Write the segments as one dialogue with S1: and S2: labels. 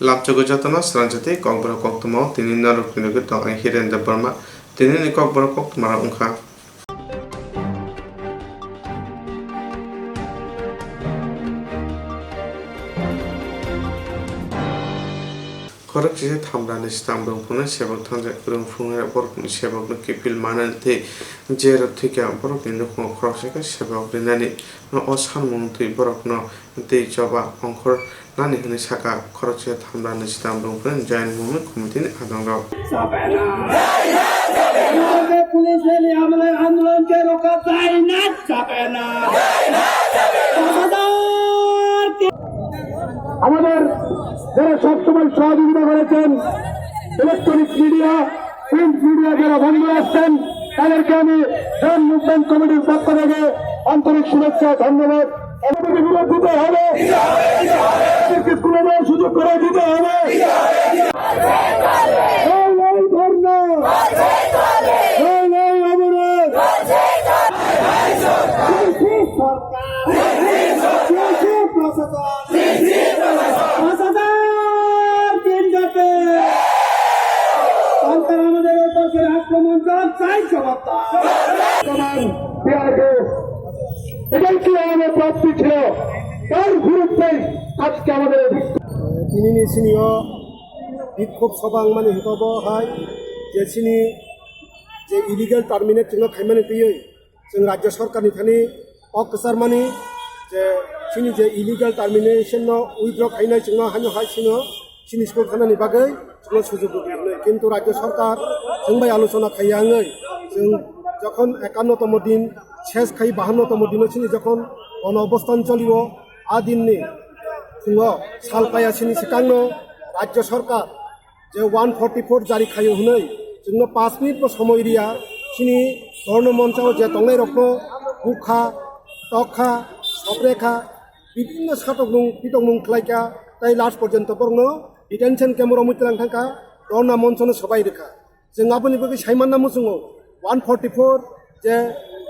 S1: Lapchogo jatana sranjati kokbara koktuma tini naruknigo tong Hirendra Burma tini kokbara koktuma ungka. Korak sisi thamrani stambrung puna sebab thanja kurung fungira borok ni sebab ni kipil manan te jera thika borok ni nukmo korak sika sebab ni nani no osan mungtui borok no te coba ongkor nani hini saka korak sisi thamrani stambrung puna jain mumi komite ni adang rao.
S2: Police ने हमले आंदोलन के रोका ताइनात छापेना আমাদের যারা সবসময় সহযোগিতা করেছেন ইলেকট্রনিক মিডিয়া প্রিন্ট মিডিয়া যারা বন্ধ আসছেন তাদেরকে আমি জন মুভমেন্ট কমিটির পক্ষ থেকে আন্তরিক শুভেচ্ছা ধন্যবাদ। আমাদের বিরোধ দিতে হবে, স্কুলে সুযোগ করে দিতে হবে। আমাদের উপর আক্রমণ চাই এটাই কি আমাদের প্রাপ্তি ছিল, তার বিরুদ্ধে আজকে আমাদের
S3: তিনি নিচিনিও বিক্ষোভ সভাং মানে হিতাব হয় যে চিনি যে ইলিগেল টার্মিনেট जोङो खायमानि फैयो जों राज्य सरकारनि थानि अफिसार मानि जे चिनि जे इलिगेल टार्मिनेशन उइथड्र खायनाय जोङो हानो हासिनो चिनि स्कुल खानानि बागै जोङो सुजुग होयो किन्तु राज्य सरकार जों बाय आलोचना खायाङै जों যখন 51তম দিন শেষ খাই 52তম দিনে চিনি যখন গণ অবস্থান চলিব আ দিননি जोङो सालपायासिनि सिगांनो राज्य सरकार जे 144 जारि खायो हनै जोङो 5 मिनिट समय एरिया चिनि धर्म मঞ্চও যে তংনাই রক্ত উখা তখা সপ্রেখা বিভিন্ন সাতকনুং পিতংনুং খাইকা তাই লাস্ট পর্যন্ত বরনো ডিটেনশন ক্যাম্পর মুতলাং থাকা ধর্না মঞ্চনো সবাই রেখা जों आबोनि बगै सायमानना मुसुङो 144 जे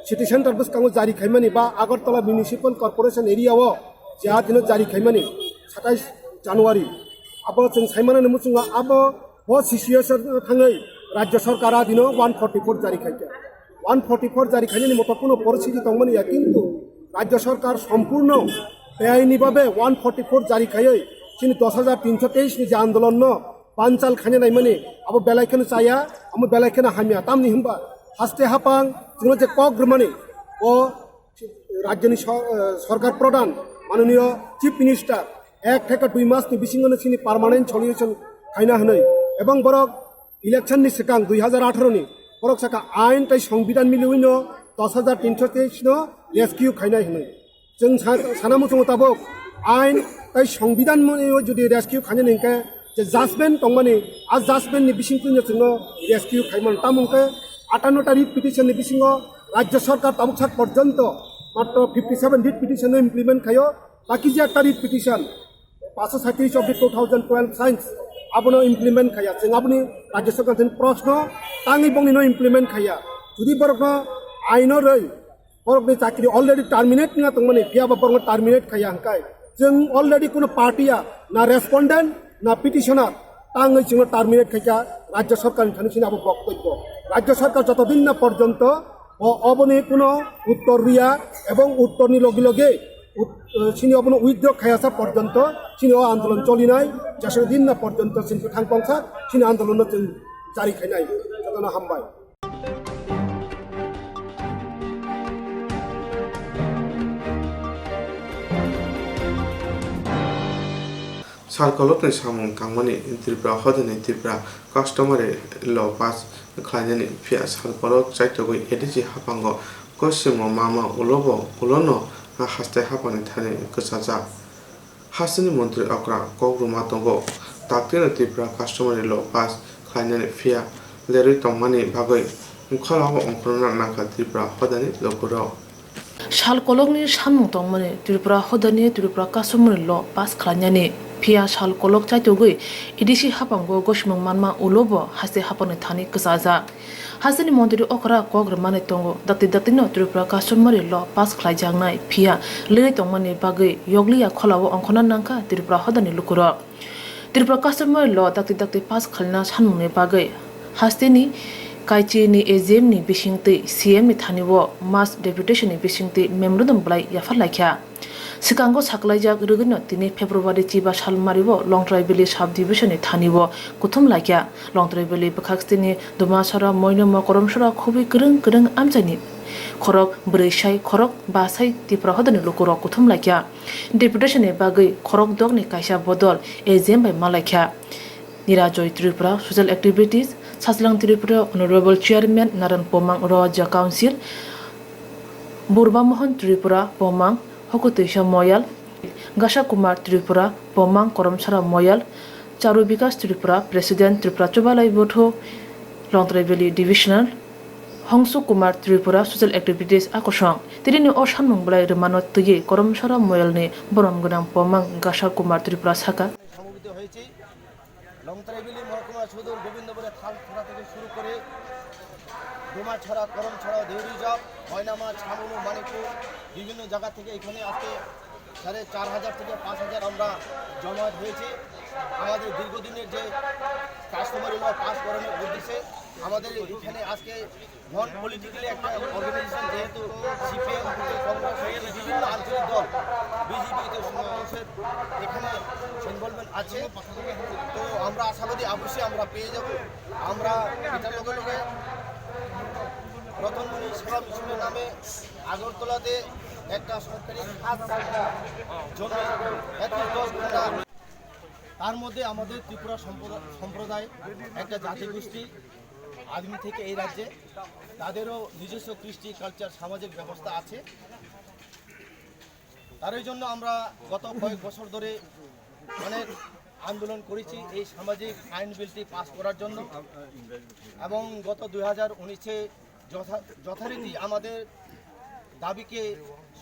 S3: सिटी सेंटर बसकांगो जारि खायमानि बा आगरतला म्युनिसिपल कॉर्पोरेशन एरियाव जे आदिनो जारि खायमानि 27 जानुवारि आबो जों सायमानना मुसुङो आबो ब सिचुएशन थाङै राज्य सरकारा दिनो 144 जारि खायका 144 जारि खायनानि मत कोनो परिस्थिति दंमोन या किन्तु राज्य सरकार सम्पूर्ण बेआइनि भाबे 144 जारि खायै चिनि 10323 नि जे आन्दोलन न पांचाल खाने नायमानि आबो बेलायखोनो जाया आमो बेलायखोनो हामिया तामनि हिमबा हास्ते हापां जोङो जे कग्रमानि ओ राज्यनि सरकार प्रधान माननीय चिफ मिनिस्टार 1 থেকে 2 मासनि बिसिङावनो चिनि पार्मानेन्ट सलिउशन खायना होनै एबं बरक इलेक्शननि सिगां 2018 नि बरक साका आइन ताइ संविधान मिलिउइनो 10323 नो रेस्किउ खायना होनै जों सानामु जोङो ताबक आइन ताइ संविधान मनियो जुदि रेस्किउ खायना निके जे जाजमेन्ट दंमानि आ जाजमेन्टनि बिसिङखौनो जोङो रेस्किउ खायमान तामुंके 58टा रिट पिटिशननि बिसिङाव राज्य सरकार तामुक पर्यन्त मात्र 57 रिट पिटिशन इमप्लिमेंट खायो बाकी जे 8टा रिट पिटिशन 537 of the 2012 साइंस आबनो इमप्लिमेंट खाया जों आबनि राज्य सरकारनि प्रश्न ताङै बंनिनो इमप्लिमेंट खाया जुदि बरकनो आइनो रै बरकनि चाकरि अलरेडी टर्मिनेट निया दंमानि बियाबा बरकनो टर्मिनेट खाया हंकाय जों अलरेडी कोनो पार्टिया ना रेस्पोंडेंट ना पिटिशनार ताङै जोङो टर्मिनेट खाया राज्य सरकारनि थानिसिन आबो बक्तव्य राज्य सरकार যতদিন না পর্যন্ত অবনি কোনো উত্তর রিয়া এবং উত্তরনি লগে লগে চিনি অবনো উইথড্র খায়াসা পর্যন্ত চিনি আন্দোলন চলি নাই যেসব দিন না পর্যন্ত চিনি থাংপংসা চিনি আন্দোলন জারি খাইনাই যতনা হামবাই
S1: Sarkolokni samung tangmani Tripura hodani Tripura customary law pass khlainani phia sarkolok chaitogoi ediji hapango kosimo mama ulobo ulono haste hapani thani kusaja hasini mantri akra kogruma tongo taktina Tripura customary law pass khlainani phia leri tongmani bagoi khalawa ongkrona naka Tripura hodani lokuro
S4: Sarkolokni samung tongmani Tripura hodani Tripura customary law pass khlainani Pia shal kolok chai togui idisi hapango goshmung manma ulobo hase hapone thani kasaja hasini mondiri okra kogr mane tongo dati no Tripura customary law pass khlai jangnai pia lere tongmani bagai yogliya kholawo ongkhona nangka Tripura hodani lukuro Tripura customer ल दाक्ति पास खालना सानमुंनि बागै हास्तेनि काइचिनि एजेमनि बिसिंतै CM नि थानिबो मास डेपुटेशननि बिसिंतै memorandum ब्लाइ याफा लाइख्या सिकांगो साकलाइजाक रगनो तिनि फेब्रुवारि 5 सालमारिबो लंट्राइबेली सब डिविजननि थानिबो कुथुम लाइख्या लंट्राइबेली बखाक्सतिनि दुमासरा मयनम करमसरा खुबि गोरों आमजानि खरक ब्रैसाय खरक बासाय त्रिपुरा हदनि लोकरक कुथुम लाइख्या डेपुटेशननि बागै खरक दगनि काइसा बदल एजेम बाय मालाइख्या निराजय त्रिपुरा सोशल एक्टिविटीज सासलां त्रिपुरा ऑनरेबल चेयरमैन नारायण पोमांग राज्य काउंसिल बुरबा मोहन त्रिपुरा पोमांग हकुतैसा मयाल गासा कुमार त्रिपुरा पोमांग करमसारा मयाल चारु विकास त्रिपुरा प्रेसिडेंट त्रिपुरा चुबालाई बोठो लंट्राइबेली डिविजनल हंसु कुमार त्रिपुरा सोशल एक्टिविटीज आकर्षण तिरिनि असान मंगलाय रमानो तुये करमसारा मयालनि बरम गोनां पोमांग गासा कुमार त्रिपुरा साका
S5: সমবেত হয়েছে লংতরাইবেলি মহকুমা সদর গোবিন্দপুরে খালছড়া থেকে শুরু করে ডোমাছড়া করমছড়া দেউরিজব ময়নামা ছামুনু মানিকপুর বিভিন্ন জায়গা থেকে এখানে আজকে 4,500 থেকে 5,000 আমরা জমায়েত হয়েছে আমাদের দীর্ঘদিনের যে কাস্টমার পাস করানোর উদ্দেশ্যে আমাদের এখানে আজকে নন পলিটিক্যালি একটা অর্গানাইজেশন যেহেতু সিপিএম কংগ্রেস বিভিন্ন আঞ্চলিক দল বিজেপি মানুষের এখানে ইনভলভমেন্ট আছে তো আমরা আশাবাদী অবশ্যই আমরা পেয়ে যাব আমরা এটার লগে লগে রতনমণি সেবা মিশনের নামে আগরতলাতে একটা সরকারি জমি 10 ঘন্টা তার মধ্যে আমাদের ত্রিপুরা সম্প্রদায় একটা জাতিগোষ্ঠী আদিম থেকে এই রাজ্যে তাদেরও নিজস্ব কৃষ্টি কালচার সামাজিক ব্যবস্থা আছে তার জন্য আমরা গত কয়েক বছর ধরে অনেক আন্দোলন করেছি এই সামাজিক আইন বিলটি পাস করার জন্য এবং গত 2019-এ যথারীতি আমাদের দাবিকে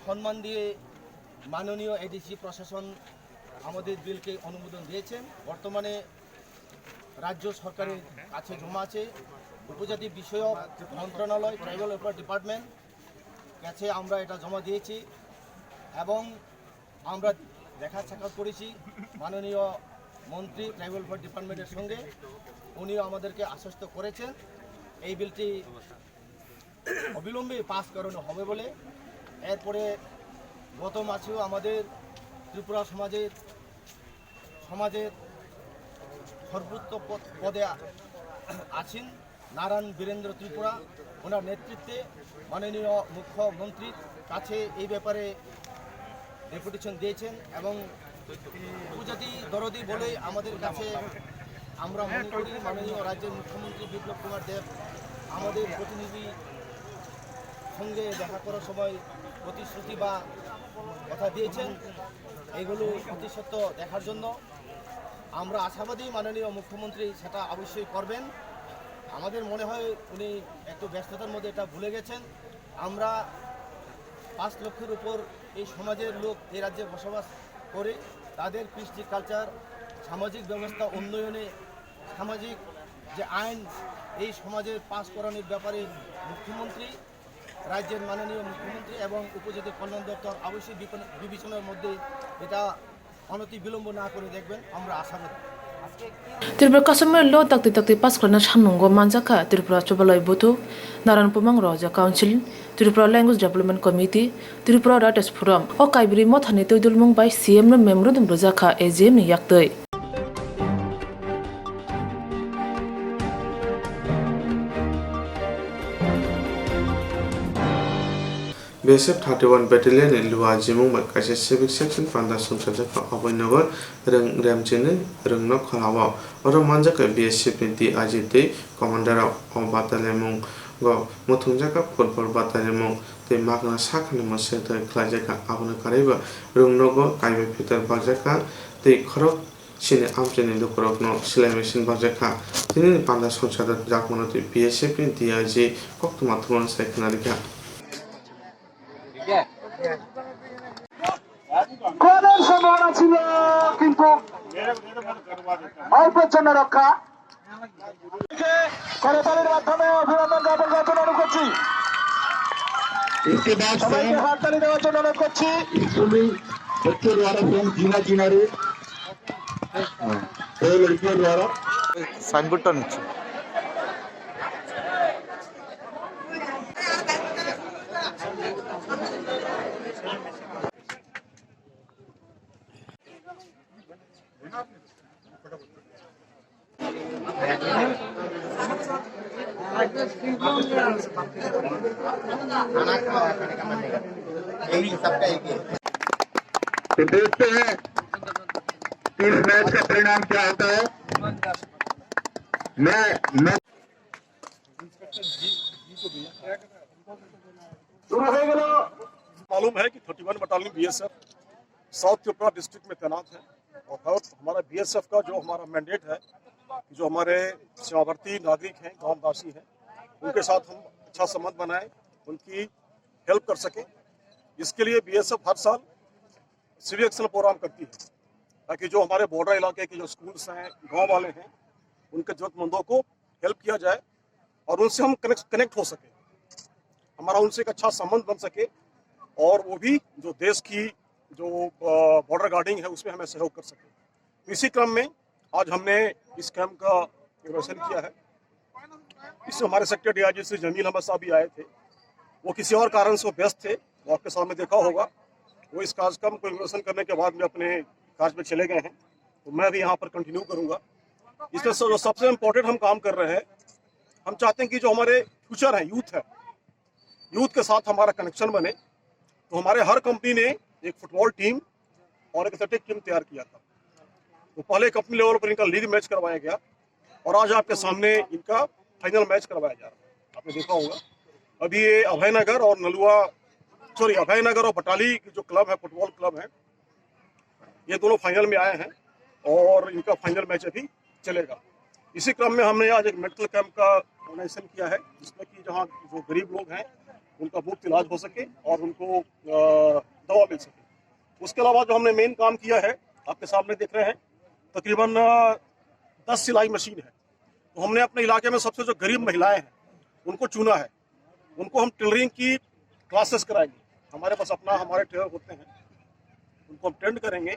S5: সম্মান দিয়ে মাননীয় এডিসি প্রশাসন আমাদের বিলকে অনুমোদন দিয়েছেন বর্তমানে রাজ্য সরকারের কাছে জমা আছে উপজাতি বিষয়ক মন্ত্রণালয় ট্রাইবাল ওয়েলফেয়ার ডিপার্টমেন্ট কাছে আমরা এটা জমা দিয়েছি এবং আমরা দেখা সাক্ষাৎ করেছি মাননীয় মন্ত্রী ট্রাইবাল ওয়েলফেয়ার ডিপার্টমেন্টের সঙ্গে উনিও আমাদেরকে আশ্বস্ত করেছেন এই বিলটি অবিলম্বে পাস করানো হবে বলে এরপরে গত মাসেও আমাদের ত্রিপুরা সমাজের সর্বোচ্চ পদে আছেন নারায়ণ বীরেন্দ্র ত্রিপুরা ওনার নেতৃত্বে মাননীয় মুখ্যমন্ত্রীর কাছে এই ব্যাপারে ডেপুটেশন দিয়েছেন এবং উপজাতি দরদি বলে আমাদের কাছে আমরা মনে করি মাননীয় রাজ্যের মুখ্যমন্ত্রী বিপ্লব কুমার দেব আমাদের প্রতিনিধি সঙ্গে দেখা করার সময় প্রতিশ্রুতি বা কথা দিয়েছেন এগুলো প্রতিশ্রুত দেখার জন্য আমরা আশাবাদী মাননীয় মুখ্যমন্ত্রী সেটা অবশ্যই করবেন আমাদের মনে হয় উনি একটু ব্যস্ততার মধ্যে এটা ভুলে গেছেন আমরা 5 লক্ষের উপর এই সমাজের লোক এই রাজ্যে বসবাস করে তাদের কৃষ্টি কালচার সামাজিক ব্যবস্থা উন্নয়নে সামাজিক যে আইন এই সমাজের পাস করানোর ব্যাপারে মুখ্যমন্ত্রী রাজ্যের মাননীয় মুখ্যমন্ত্রী এবং উপজাতি কল্যাণ দপ্তর অবশ্যই বিবেচনার মধ্যে এটা অনতি বিলম্ব না করে দেখবেন আমরা আশাবাদী
S4: त्रिपुरा कास्टमर ल दाक्ति पास खालना सानमुंगो मानजाखा त्रिपुरा चुबालाई बोथो नारायण पोमांग Rajya council Tripura language development committee Tripura writers forum ओ काइबरी मथानि तैदुलमुंग बाय सीएम नो मेमोरेंडम रोजाखा एजेम नि याक्तै
S1: BSF 31 Battalion in Lua Jimung Kaisa Civic Section Panda Sungsaja Aboynogo Reng Ramjene Reng Nok Khalawa Oro Manjaka BSF ni di Ajite Commander of Battalion Go Mutungjaka Football Battalion te Magna Sakni Moseta Klajaka Abuna Kariba Rung Nogo Kaibe Peter Bajaka te Khorok Sine Amjene Lukorokno Silamation Bajaka Tini Panda Sungsaja Jakmonoti BSF ni di Aj Koktumatron Seknalika
S2: গোলের সম্ভাবনা ছিল কিন্তু অল্পের জন্য রক্ষা করতালির মাধ্যমে অভিনন্দন জ্ঞাপন করার জন্য অনুরোধ করছি সবাইকে হাততালি দেওয়ার জন্য অনুরোধ করছি এই লড়কিयों द्वारा
S6: সাইনবোর্ডটা নিচ্ছে।
S2: तो देखते हैं कि इस मैच का परिणाम क्या होता है। मैं
S7: मालूम है कि 31 battalion BSF south Tripura district में तैनात है और हमारा बीएसएफ का जो हमारा मैंडेट है कि जो हमारे सीमावर्ती नागरिक हैं, गांववासी हैं, उनके साथ हम अच्छा संबंध बनाएं, उनकी हेल्प कर सकें। इसके लिए बीएसएफ हर साल सिविक एक्शन प्रोग्राम करती है ताकि जो हमारे बॉर्डर इलाके के जो स्कूल्स हैं, गांव वाले हैं, उनके जरूरतमंदों को हेल्प किया जाए और उनसे हम कनेक्ट हो सके, हमारा उनसे एक अच्छा संबंध बन सके और वो भी जो देश की जो बॉर्डर गार्डिंग है उसमें हमें सहयोग कर सके। इसी क्रम में आज हमने इस कैंप का इनॉग्रेशन किया है। इसमें हमारे सेक्टर डीआईजी श्री जमील अहमद साहब भी आए थे। वो किसी और कारण से वो व्यस्त थे, वो आपके सामने देखा होगा। वो इस कार्यक्रम को इनॉग्रेशन करने के बाद में अपने कार्य में चले गए हैं, तो मैं भी यहाँ पर कंटिन्यू करूँगा। इसमें जो सबसे इम्पोर्टेंट हम काम कर रहे हैं, हम चाहते हैं कि जो हमारे फ्यूचर है, यूथ के साथ हमारा कनेक्शन बने। तो हमारे हर कंपनी ने एक फुटबॉल टीम और एक एथलेटिक टीम तैयार किया था। तो पहले कंपनी लेवल पर इनका लीग मैच करवाया गया और आज आपके सामने इनका फाइनल मैच करवाया जा रहा है। आपने देखा होगा अभी ये अभयनगर और बटाली की जो क्लब है, फुटबॉल क्लब है, ये दोनों फाइनल में आए हैं और इनका फाइनल मैच अभी चलेगा। इसी क्रम में हमने आज एक मेडिकल कैंप का ऑर्गेनाइजेशन किया है जिसमें कि जहाँ जो गरीब लोग हैं उनका मुफ्त इलाज हो सके और उनको दवा मिल सके। उसके अलावा जो हमने मेन काम किया है, आपके सामने देख रहे हैं, तकरीबन 10 सिलाई मशीन है। तो हमने अपने इलाके में सबसे जो गरीब महिलाएं हैं उनको चुना है, उनको हम टेलरिंग की क्लासेस कराएंगे। हमारे टेलर होते हैं, उनको हम ट्रेंड करेंगे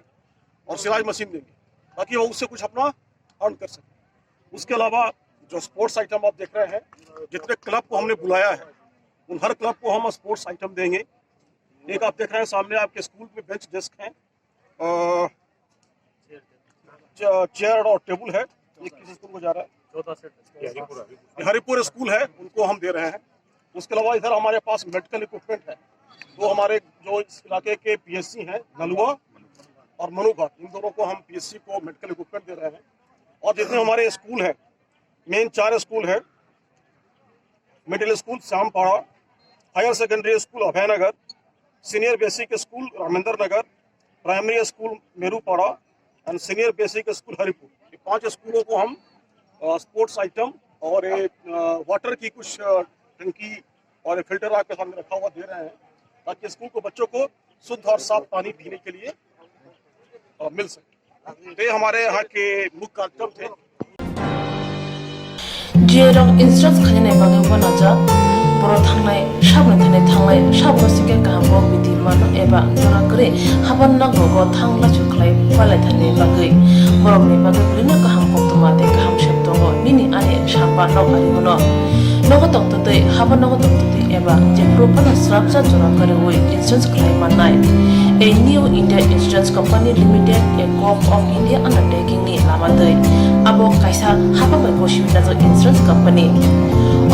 S7: और सिलाई मशीन देंगे ताकि वो उससे कुछ अपना अर्न कर सके। उसके अलावा जो स्पोर्ट्स आइटम आप देख रहे हैं, जितने क्लब को हमने बुलाया है उन हर क्लब को हम स्पोर्ट्स आइटम देंगे। एक आप देख रहे हैं सामने आपके स्कूल में बेंच डेस्क हैं, चेयर और टेबल है। ये किस स्कूल को जा रहा है? हरिपुर स्कूल है, उनको हम दे रहे हैं। उसके अलावा इधर हमारे पास मेडिकल इक्विपमेंट है। तो हमारे जो इस इलाके के पीएससी हैं, नलुआ और मनुघाट, इन दोनों को हम पीएससी को मेडिकल इक्विपमेंट दे रहे हैं। और जितने हमारे स्कूल हैं, मेन 4 स्कूल है, middle school Shyampara, higher secondary school Abhaynagar, senior basic school Ramendranagar, primary school Merupara and senior basic school Haripur. ये 5 स्कूलों को हम स्पोर्ट्स आइटम और वाटर की कुछ टंकी और फिल्टर आपके सामने रखा हुआ दे रहे हैं ताकि स्कूल को बच्चों को शुद्ध और साफ पानी पीने के लिए मिल सके। तो ये हमारे यहाँ के मुख्य कार्यक्रम थे।
S4: जियरं इंस्ट्रक्ट खाने बागे बनाजा बरो थांनाय साबनो सिके गाहामो बिदि मानो एबा जरा करे हाबन नांगो थांला चुखलाय फालाय थाने बागै बरमनि बागै बिनो गाहाम कक्तमाते गाहाम शब्दो निनि आने साबा नगारि मोनो नगो तक्तदै हाबन नगो तक्तदै एबा जे प्रोपन स्ट्राक्चर जरा करे वे इंस्ट्रक्ट खालाय माननाय A new India Insurance Company Limited, a Corp of India undertaking ni lamadai abo kaisa haba mai goshimina jo insurance company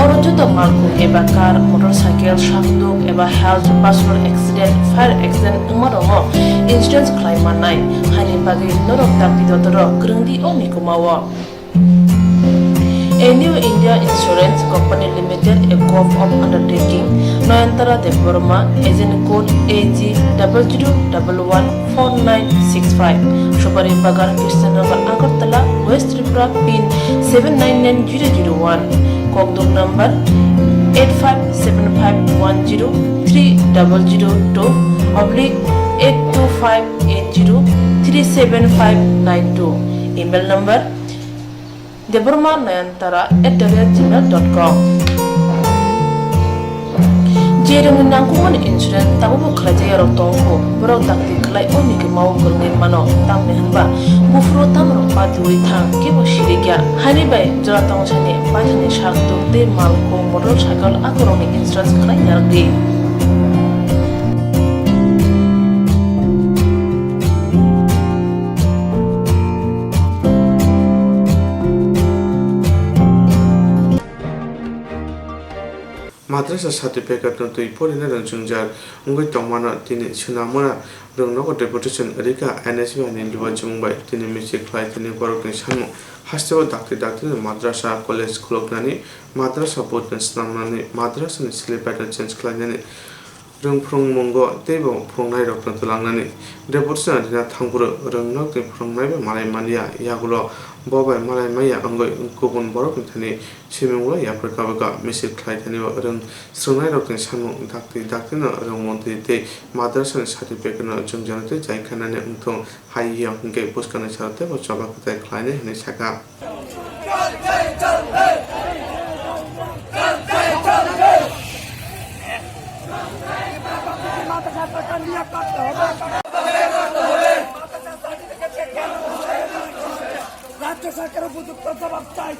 S4: oro joto malku eba car motorcycle shafduk eba health personal accident fire accident umaromo insurance claim manai hani bagi norok tapidodoro grungdi omikumawo A new India Insurance Company Limited, a Corp of undertaking, Noyantara Deborma, agent code AG 00114965, Shubari Bagar, Krishnagar, Agartala, West Tripura, PIN 799001, Kokduk number 85751030/825803759 email number deborma@gmail.com Jereng nangkuman insurance tabu kerja ya rotongko berok takti kelai oni ke mau kerngin mano tam nehanba bufro tam rok patuwi thang ke bosirigya hani bai jora tong chani pathani shakto te malko motorcycle akoroni insurance kelai nyargi
S1: madrasa certificate no tui porina rang chungjar ngoi tongmana tini chunamona rongno ko deputation rika NSB ani liwa chungbai tini music flight tini korok ni samu hasteo dakti madrasa college khuloknani madrasa board snamnani madrasa ni syllabus change khlani rong prong mongo tebo prongnai rok tulangnani deputation adina thangpuro rongno te prongnai ba malai mania yagulo bobai malai maya angoi kubun borok thani chimunglo yaprka ba music flight tani rong srongnai rok ni samu dakti no rong monti te madrasa ni certificate no chungjanate jaikhanani ungthong haiya hingke puskana charate bo chaba kata khlaine hne saka
S2: রাজ্য সরকার উপযুক্ত জবাব চাই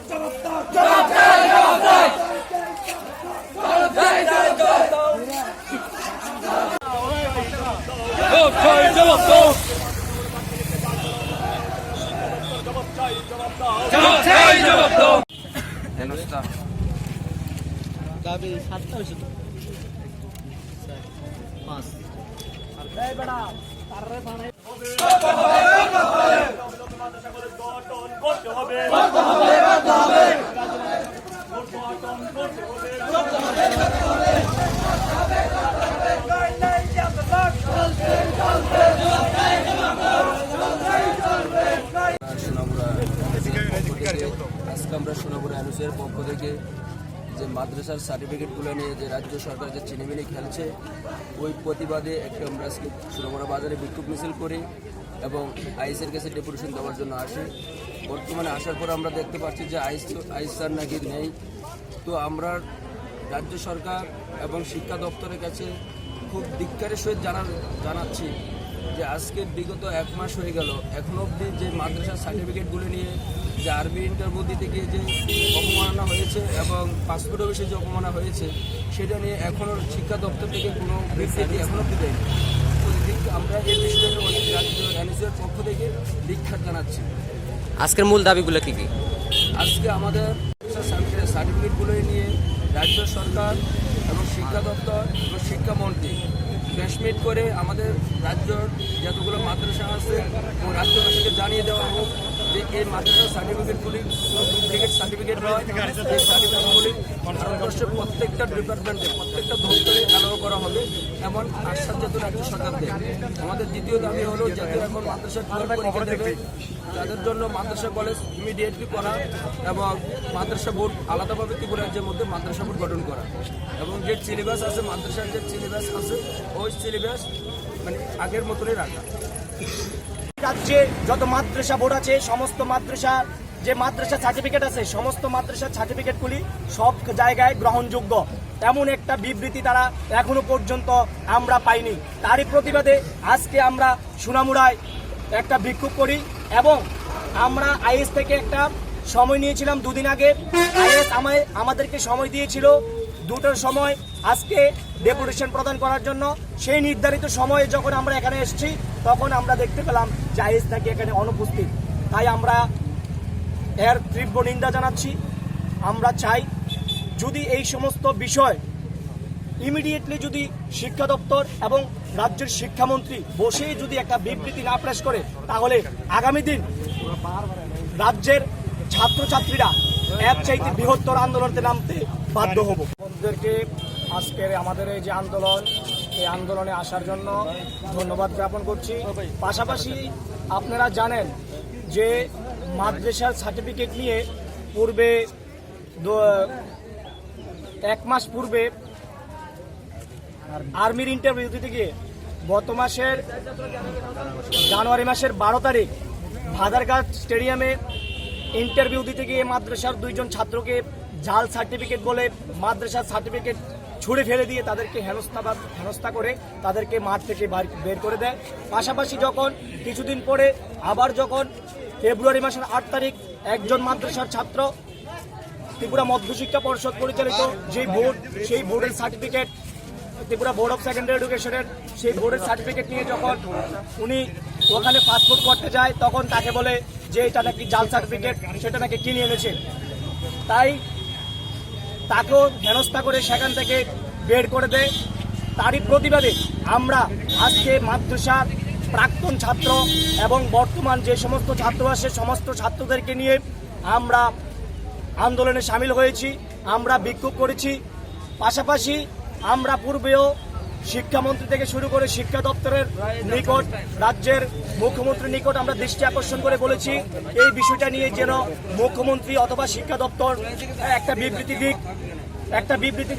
S8: আজকে আমরা সোনাপুর আনুসের পক্ষ থেকে যে মাদ্রাসার সার্টিফিকেটগুলো নিয়ে যে রাজ্য সরকার যে চিনিমিনি খেলছে ওই প্রতিবাদে একটা আমরা আজকে সোনাপুরা বাজারে বিক্ষোভ মিছিল করি এবং আইসের কাছে ডেপুটেশন দেওয়ার জন্য আসি। বর্তমানে আসার পর আমরা দেখতে পাচ্ছি যে আইস স্যার নাকি নেই। তো আমরা রাজ্য সরকার এবং শিক্ষা দপ্তরের কাছে খুব ধিক্কারের সহিত জানাচ্ছি যে আজকে বিগত 1 মাস হয়ে গেল এখনো অবধি যে মাদ্রাসার সার্টিফিকেটগুলো নিয়ে যে আরবি ইন্টারভিউ দিতে গিয়ে যে অপমাননা হয়েছে এবং পাসপোর্ট অফিসে যে অপমাননা হয়েছে সেটা নিয়ে এখনও শিক্ষা দপ্তর থেকে কোনো বিবৃতি এখনও অবধি দেয়নি। আমরা এই বিষয়ে রাজ্য এনএসএর পক্ষ থেকে ধিক্কার জানাচ্ছি।
S9: আজকের মূল দাবিগুলো কি কি?
S8: আজকে আমাদের সার্টিফিকেটগুলো নিয়ে রাজ্য সরকার এবং শিক্ষা দপ্তর এবং শিক্ষামন্ত্রী প্রেসমিট করে আমাদের রাজ্যর যতগুলো মাদ্রাসা আছে এবং রাজ্যবাসীকে জানিয়ে দেওয়া হোক যে এই মাদ্রাসার সার্টিফিকেটগুলি কোনো ডুপ্লিকেট সার্টিফিকেট নয়। এই সার্টিফিকেটগুলি ভারতবর্ষের প্রত্যেকটা ডিপার্টমেন্টে প্রত্যেকটা দপ্তরে অ্যালাউ করা হবে এমন আশ্বাস যাতে রাজ্য সরকার দেয়। আমাদের দ্বিতীয় দাবি হলো যাতে এখন মাদ্রাসা পরীক্ষা দেবে তাদের জন্য মাদ্রাসা কলেজ ইমিডিয়েটলি করা এবং মাদ্রাসা বোর্ড আলাদাভাবে ত্রিপুরা রাজ্যের মধ্যে মাদ্রাসা বোর্ড গঠন করা এবং যে সিলেবাস আছে মাদ্রাসার যে সিলেবাস আছে ওই সিলেবাস মানে আগের মতনই রাখা।
S5: রাজ্যে যত মাদ্রাসা বোর্ড আছে সমস্ত মাদ্রাসা যে মাদ্রাসা সার্টিফিকেট আছে সমস্ত মাদ্রাসার সার্টিফিকেটগুলি সব জায়গায় গ্রহণযোগ্য এমন একটা বিবৃতি তারা এখনো পর্যন্ত আমরা পাইনি। তারই প্রতিবাদে আজকে আমরা সোনামুড়ায় একটা বিক্ষোভ করি এবং আমরা আইএস থেকে একটা সময় নিয়েছিলাম 2 দিন আগে। আইএস আমাদেরকে সময় দিয়েছিল 2টার সময় আজকে ডেপুটেশন প্রদান করার জন্য। সেই নির্ধারিত সময়ে যখন আমরা এখানে এসেছি তখন আমরা দেখতে পেলাম যে আইএস নাকি এখানে অনুপস্থিত। তাই আমরা এর তীব্র নিন্দা জানাচ্ছি। আমরা চাই যদি এই সমস্ত বিষয় ইমিডিয়েটলি যদি শিক্ষা দপ্তর এবং রাজ্যের শিক্ষামন্ত্রী বসে যদি একটা বিবৃতি না পেশ করে তাহলে আগামী দিন রাজ্যের ছাত্রছাত্রীরা এর চাইতে বৃহত্তর আন্দোলনে নামতে বাধ্য হব। বন্ধুদেরকে আজকের আমাদের এই যে আন্দোলন এই আন্দোলনে আসার জন্য ধন্যবাদ জ্ঞাপন করছি। পাশাপাশি আপনারা জানেন যে মাদ্রাসার সার্টিফিকেট নিয়ে পূর্বে 1 মাস পূর্বে আর্মির ইন্টারভিউ দিতে গিয়ে গত মাসের জানুয়ারি মাসের 12 তারিখ ভাদারঘাট স্টেডিয়ামে ইন্টারভিউ দিতে গিয়ে মাদ্রাসার 2 জন ছাত্রকে জাল সার্টিফিকেট বলে মাদ্রাসার সার্টিফিকেট ছুঁড়ে ফেলে দিয়ে তাদেরকে হেনস্থা করে তাদেরকে মাঠ থেকে বের করে দেয়। পাশাপাশি যখন কিছুদিন পরে আবার যখন ফেব্রুয়ারি মাসের 8 তারিখ একজন মাদ্রাসার ছাত্র ত্রিপুরা মধ্যশিক্ষা পর্ষদ পরিচালিত যে বোর্ড, সেই বোর্ডের certificate, Tripura board of secondary এডুকেশনের সেই বোর্ডের সার্টিফিকেট নিয়ে যখন উনি ওখানে পাসপোর্ট করতে যায়, তখন তাকে বলে যে এটা নাকি জাল সার্টিফিকেট, সেটা নাকি কিনে এনেছে। তাই তাকেও হেনস্থা করে সেখান থেকে বের করে দেয়। তারই প্রতিবাদে আমরা আজকে মাদ্রাসার প্রাক্তন ছাত্র এবং বর্তমান যে সমস্ত ছাত্র আসে সমস্ত ছাত্রদেরকে নিয়ে আমরা আন্দোলনে সামিল হয়েছি, আমরা বিক্ষোভ করেছি। পাশাপাশি আমরা পূর্বেও শিক্ষামন্ত্রী থেকে শুরু করে শিক্ষা দপ্তরের নিকট, রাজ্যের মুখ্যমন্ত্রীর নিকট আমরা দৃষ্টি আকর্ষণ করে বলেছি এই বিষয়টা নিয়ে যেন মুখ্যমন্ত্রী অথবা শিক্ষা দপ্তর একটা বিবৃতি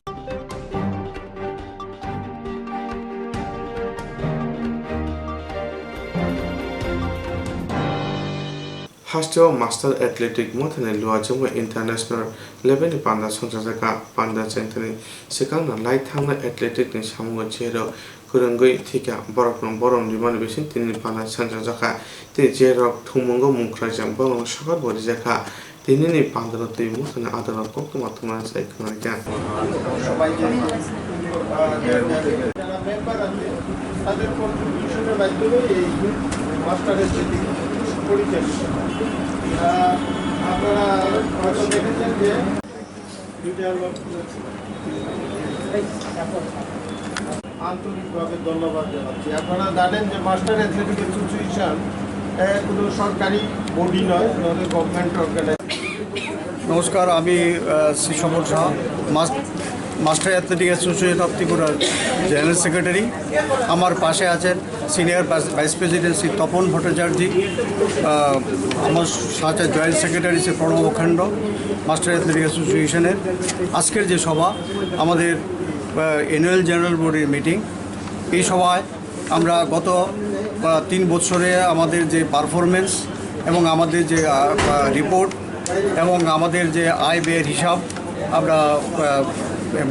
S1: हास्टेल मास्टर एथलेटिक मथने लुआजों इंटरनेशनल लेवल पांडा संसारका पांडा चेंथने सिकांना लाइथांना एथलेटिक नि सामुंग जेरो फोरोंगै थिका बरम लिमान बेसिन तिनि पांडा संसारका ते जेरो थुमंगो मुख्राजों बंग सगर बरि जाखा तिनि पांडा तै मथने आदर कक्त मातमा साइखना क्या
S2: সবাইকে যারা মেম্বার আছে তাদের কন্ট্রিবিউশনের মাধ্যমে এই মাস্টার এথলেটিক পরিচালিত। আপনারা হয়তো দেখেছেন যে আন্তরিকভাবে ধন্যবাদ জানাচ্ছি। আপনারা জানেন যে মাস্টার এথলেটিক অ্যাসোসিয়েশন কোনো সরকারি বডি নয়, গভর্নমেন্ট অর্গানাইজেশন।
S10: নমস্কার, আমি Shri Samar Shah, master athletic association of ত্রিপুরার জেনারেল সেক্রেটারি। আমার পাশে আছেন senior vice president Shri Tapan Bhattacharya, আমার সাথে জয়েন্ট সেক্রেটারি শ্রী প্রণব অখণ্ড, মাস্টার অ্যাথলেটিক অ্যাসোসিয়েশনের। আজকের যে সভা আমাদের অ্যানুয়াল জেনারেল বডির মিটিং, এই সভায় আমরা গত 3 বছরে আমাদের যে পারফরমেন্স এবং আমাদের যে রিপোর্ট এবং আমাদের যে আয় ব্যয়ের হিসাব আমরা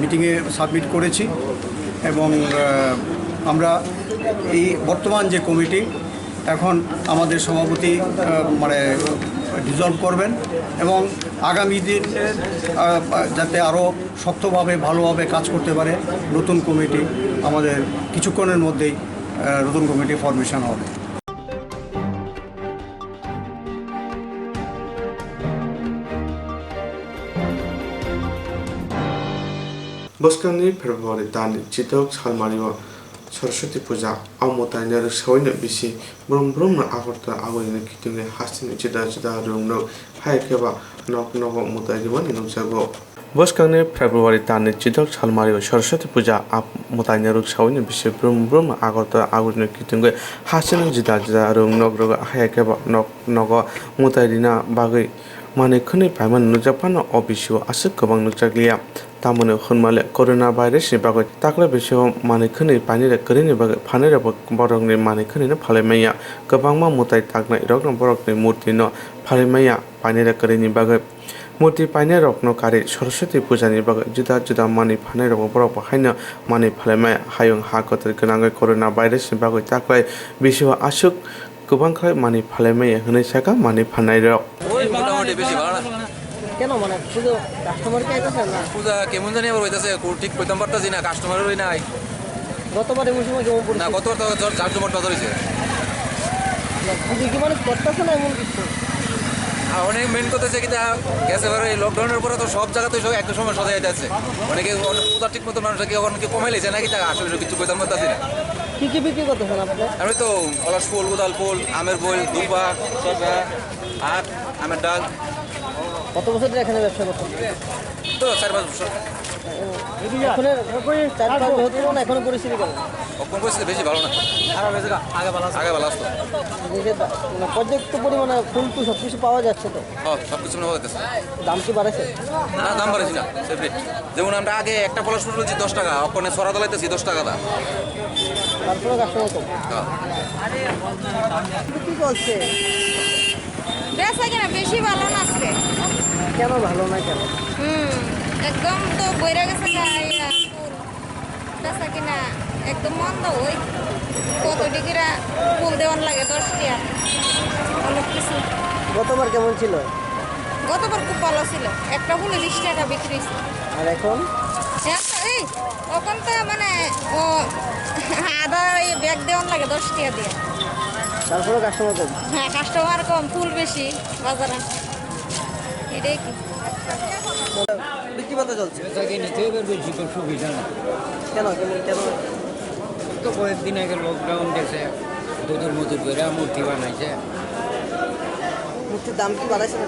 S10: মিটিংয়ে সাবমিট করেছি। এবং আমরা এই বর্তমান যে কমিটি এখন আমাদের সভাপতি ডিজলভ করবেন এবং আগামী দিন যাতে আরও শক্তভাবে ভালোভাবে কাজ করতে পারে নতুন কমিটি আমাদের কিছুক্ষণের মধ্যেই নতুন কমিটি ফরমেশন হবে।
S1: बस्कांनि फेब्रुवारि दानि चितक सालमारिव सरस्वती पूजा अमतायनर सवैनो बिसि ब्रह्म आगरता आगोयनो कितिंगे हासिनि चिदा रुंनो हायकेबा नक मुतायनिमन नुजागो बस्कांनि फेब्रुवारि दानि चितक सालमारिव सरस्वती पूजा अमतायनर सवैनो बिसि ब्रह्म आगरता आगोयनो कितिंगे हासिनि चिदा रुंनो हायकेबा नक मुतायनिना बागै मानेखनि पायमान नुजाफानो अबिसु आसुक गोबां नुजागलिया तामने खनमाले कोरोना भाइरासनि बागै ताकले बेसेबां मानेखनि पानिरे करिनि बागै फानेरे बरकनि मानेखनिनो फालायमाया गोबांमा मुताय तागनाय रकन बरकनि मूर्तिनो फालायमाया पानिरे करिनि बागै मूर्ति पाइने रकनो कारि सरस्वती पूजानि बागै जुदा मानि फाने रक बरक बाहायनो मानि फालायमाया हायं हागतर गोनाङै कोरोना भाइरासनि बागै ताकले बेसेबां आसुक गोबांखाय मानि फालायमाया होनाय साका मानि फाननाय रक
S8: মোটামুটি বেশি ভালো না।
S11: কেন মানে শুধু কাস্টমার কে আইতাছে না?
S8: পূজা কেমন জানি আবার হইতাছে, ঠিক কইতাম পারতাছি না, কাস্টমারই নাই।
S11: গতবার এমন সময় কেমন পড়ছে?
S8: না, গতবার তো জাকজমট বাজার হইছে।
S11: পুজো কি মানে করতেছে না এমন কিছু?
S8: আর অনেক মেন করতেছে কি গেছে এবার এই লকডাউনের পরে তো সব জায়গাতে সব একটা সময় সদাই যাচ্ছে। অনেকে পূজা ঠিক মতো মানুষ কি অনেকে কমাই লেছে নাকি, তা আসলে কিছু কইতাম পারতাছি না।
S11: কি কি বিক্রি করতেছেন আপনি?
S8: আমি তো পলাশ ফুল, গোদাল ফুল, আমের বই, দুপা, শসা আর আমের ডাল।
S11: কত বছর ধরে এখানে ব্যবসা করতেছেন?
S8: তো 4-5 বছর।
S11: এখন 4-5 বছর না, এখনো পরিস্থিতি কেমন?
S8: কখন পরিস্থিতি বেশি ভালো না, আগে ভালো আসতো।
S11: পর্যাপ্ত পরিমাণে ফুল টু সব কিছু পাওয়া যাচ্ছে তো?
S8: সব কিছু পাওয়া যাচ্ছে।
S11: দাম কি বাড়েছে?
S8: না, দাম বাড়েছি না, সেপারেট। যেমন আমরা আগে একটা পলাশ ফুল বলছি 10 টাকা, ওখানে ছড়া দলাইতেছি 10 টাকা দাম।
S11: তারপরে কাস্টমার তো কি করছে?
S12: বেচা কিনা বেশি ভালো না আজকে।
S11: কেন ভালো না কেন?
S12: একদম তো বইরা গেছে ফুল। বেচা কিনা একদম মন্দ ওই কত ডিগ্রা ফুল দেওয়ান লাগে 10 টাকা অনেক কিছু।
S11: গতবার কেমন ছিল?
S12: গতবার খুব ভালো ছিল, একটা ফুলে 20 টাকা বিক্রি হয়েছে।
S11: আর এখন
S12: এই তখন তো মানে ও আদা এই ব্যাগ দেওয়ান লাগে 10 টাকা দিয়ে।
S11: তারপরে কাস্টমার কম?
S12: হ্যাঁ কাস্টমার কম, ফুল বেশি বাজারে, এটাই কি
S11: বিক্রি বাতা চলছে?
S8: নিতে বেশি সুবিধা না।
S11: কেন কেমন কেন?
S8: তো কয়েকদিন আগে লকডাউন দিয়েছে, দুধের মজুর করে মূর্তি বানাইছে।
S11: মূর্তির দাম কি বাড়াইছে না?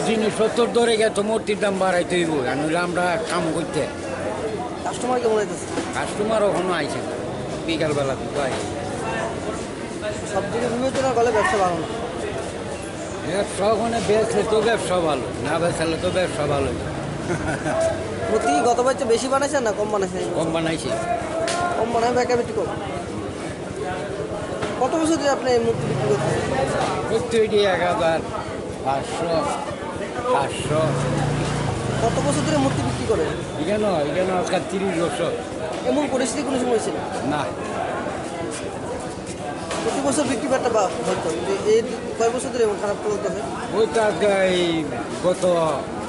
S8: জিনিসপত্র ধরে গেছে, মূর্তির দাম বাড়াইতে হইব, আমরা কাম করতে।
S11: কাস্টমার কেমন হইতেছে?
S8: কাস্টমার ওখানে আইছে না, বিকালবেলা দুটো আইছে।
S11: সব দিকে বিবেচনা করলে ব্যবসা ভালো না।
S8: ব্যবসা ওখানে বেচলে তো ব্যবসা ভালো, না বেচলে তো ব্যবসা ভালো।
S11: মূর্তি গতবার চেয়ে বেশি বানাইছেন না কম বানাইছেন?
S8: কম বানাইছে।
S11: কম বানায় বেচা বিক্রি কম। কত বছর ধরে আপনি এই মূর্তি বিক্রি করতেছেন?
S8: প্রত্যেকটি 1000, 500, 700।
S11: কত বছর ধরে মূর্তি বিক্রি করেন?
S8: এখানে আজকাল 30 বছর।
S11: এমন পরিস্থিতি কোনো সময় ছিল
S8: না,
S11: প্রতি বছর বিক্রি বাট্টা বা হতো যে এই কয় বছর ধরে এমন খারাপ চলতেছে?
S8: ওইটা এই গত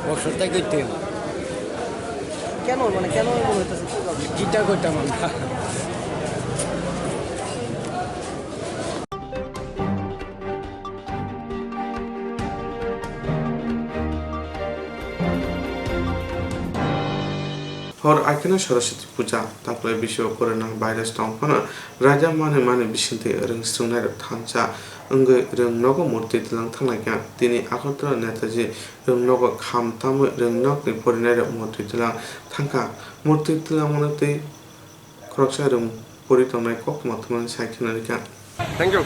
S8: বছর থেকে
S11: কেন মানে কেন এমন হইতেছে? কি কারণে?
S8: গীতা করতাম আমরা।
S1: হর আইকেনা সরস্বতী পূজা তারপরে বিশ্বকরণা ভাইরাস টংফানা রাজা মানে বিশিন্তে রংস্রংনাय থানচা अंगै रंगनगो मूर्ति तलां थांनायखा दिनै आगरतला नेताजी रंगनगो खामताम रंगनगनि परिनाय मूर्ति तलां थांखा मूर्ति तलां मनते खरकसा रं परितंनाय ककमाथमान सायखनारिखा।
S7: Thank you.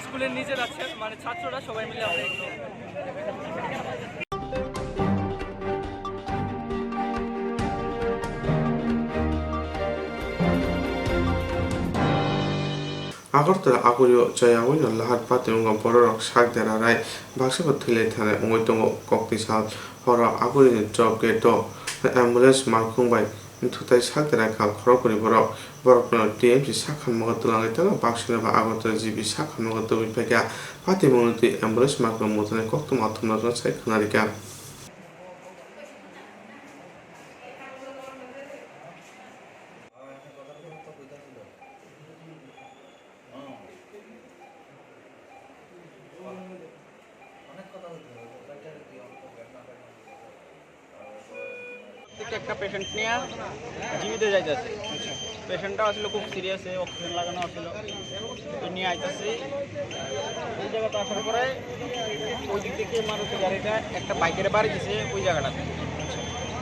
S13: স্কুলের নিজের আছে মানে ছাত্ররা সবাই মিলে আমরা
S1: আগরতলা আগরিও জয়াওইন লাহার পাতিমঙ্গ বড়রক সাগদেরা রায় বাক্সব থৈলে থানে অঙ্গৈতঙ্গ কক্তি সাল হর আগরিनि জব गेट एम्बुलेंस मारखुंबाय थुताय सागदेरा खाल खरकनि बरक बरकनो टीएमसी साखान मगत लांगाय तंग बाक्सने बा আগরতলা जिबि साखान मगत बिफायगा पातिमंगति एम्बुलेंस मारखुं मुतने कक्तम आथमनाजन सायखनारिका।
S13: থেকে একটা পেশেন্ট নিয়ে জীবিতে যাইতেছে। পেশেন্টটা আসলে খুব সিরিয়াস, অক্সিজেন লাগানো আসলে, তো নিয়ে আইতেছি। ওই জায়গাটা আসার পরে ওই দিক থেকে মারুতি গাড়িটা একটা বাইকের বাড়ি দিছে ওই জায়গাটাতে।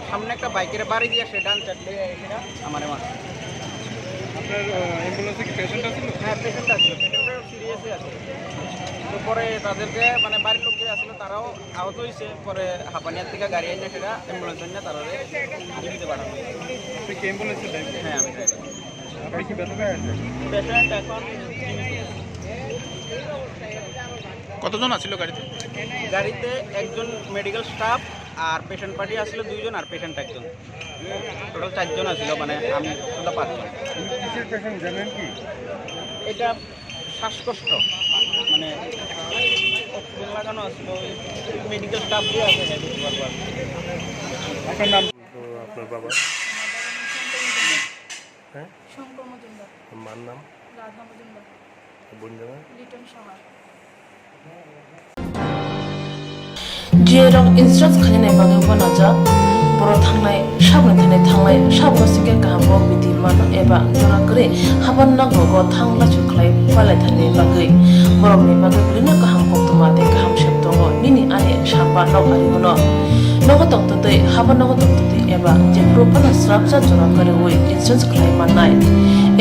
S13: সামনে একটা বাইকের বাড়ি দিয়ে সে ডান চাটলে সেটা আমার মারছে।
S14: আপনার অ্যাম্বুলেন্সে কি পেশেন্ট আছিল?
S13: হ্যাঁ, পেশেন্ট আসলো, পেশেন্টটা সিরিয়াসই আছে। তো পরে তাদেরকে মানে বাড়ির লোক যে আসলো তারাও আহত হয়েছে। পরে হাঁপানিয়ার থেকে গাড়ি এনে সেটা অ্যাম্বুলেন্স এনে তারা জীবিত পাঠানো।
S14: আপনি কি অ্যাম্বুলেন্সে ড্রাইভার?
S13: হ্যাঁ, আমি ড্রাইভার।
S14: আপনি কি ব্যথা পায় আছেন?
S13: পেশেন্ট এখন
S14: কতজন আছিল গাড়িতে?
S13: গাড়িতে একজন মেডিকেল স্টাফ আর পেশেন্ট পার্টি আসছিল 2 জন আর পেশেন্ট একজন, টোটাল 4 জন আসছিল, মানে আমি শুধু 5 জন।
S14: কিসের পেশেন্ট জানেন কি?
S13: এটা শ্বাসকষ্ট, মানে অক্সিজেন লাগানো আসছিল, মেডিকেল স্টাফ দিয়ে আছে।
S14: আপনার নাম? আপনার বাবা? হ্যাঁ,
S12: শঙ্কর মজুমদার।
S14: মার নাম?
S12: রাধা মজুমদার।
S14: বোন জানা?
S12: লিটন সাহা।
S4: जिरं इन्सुरेन्स खालामनाय बागै बनाजा बर' थांनाय साबनाय थांनाय साबसिके गाहामबो बिदि मानो एबा जरागरे हाबान नांगौ थांला सुख्लाय फालाय थानाय बागै बर'नि बागै बिदिनो गाहाम बक्तमाते गाहाम शब्दङ निनि आने साबा नगारि होनो नगो तक्तदै हाबा नगो तक्तदै एबा जे प्रोपान स्राबजा जरागरे वे इन्सुरेन्स खालाय मानाय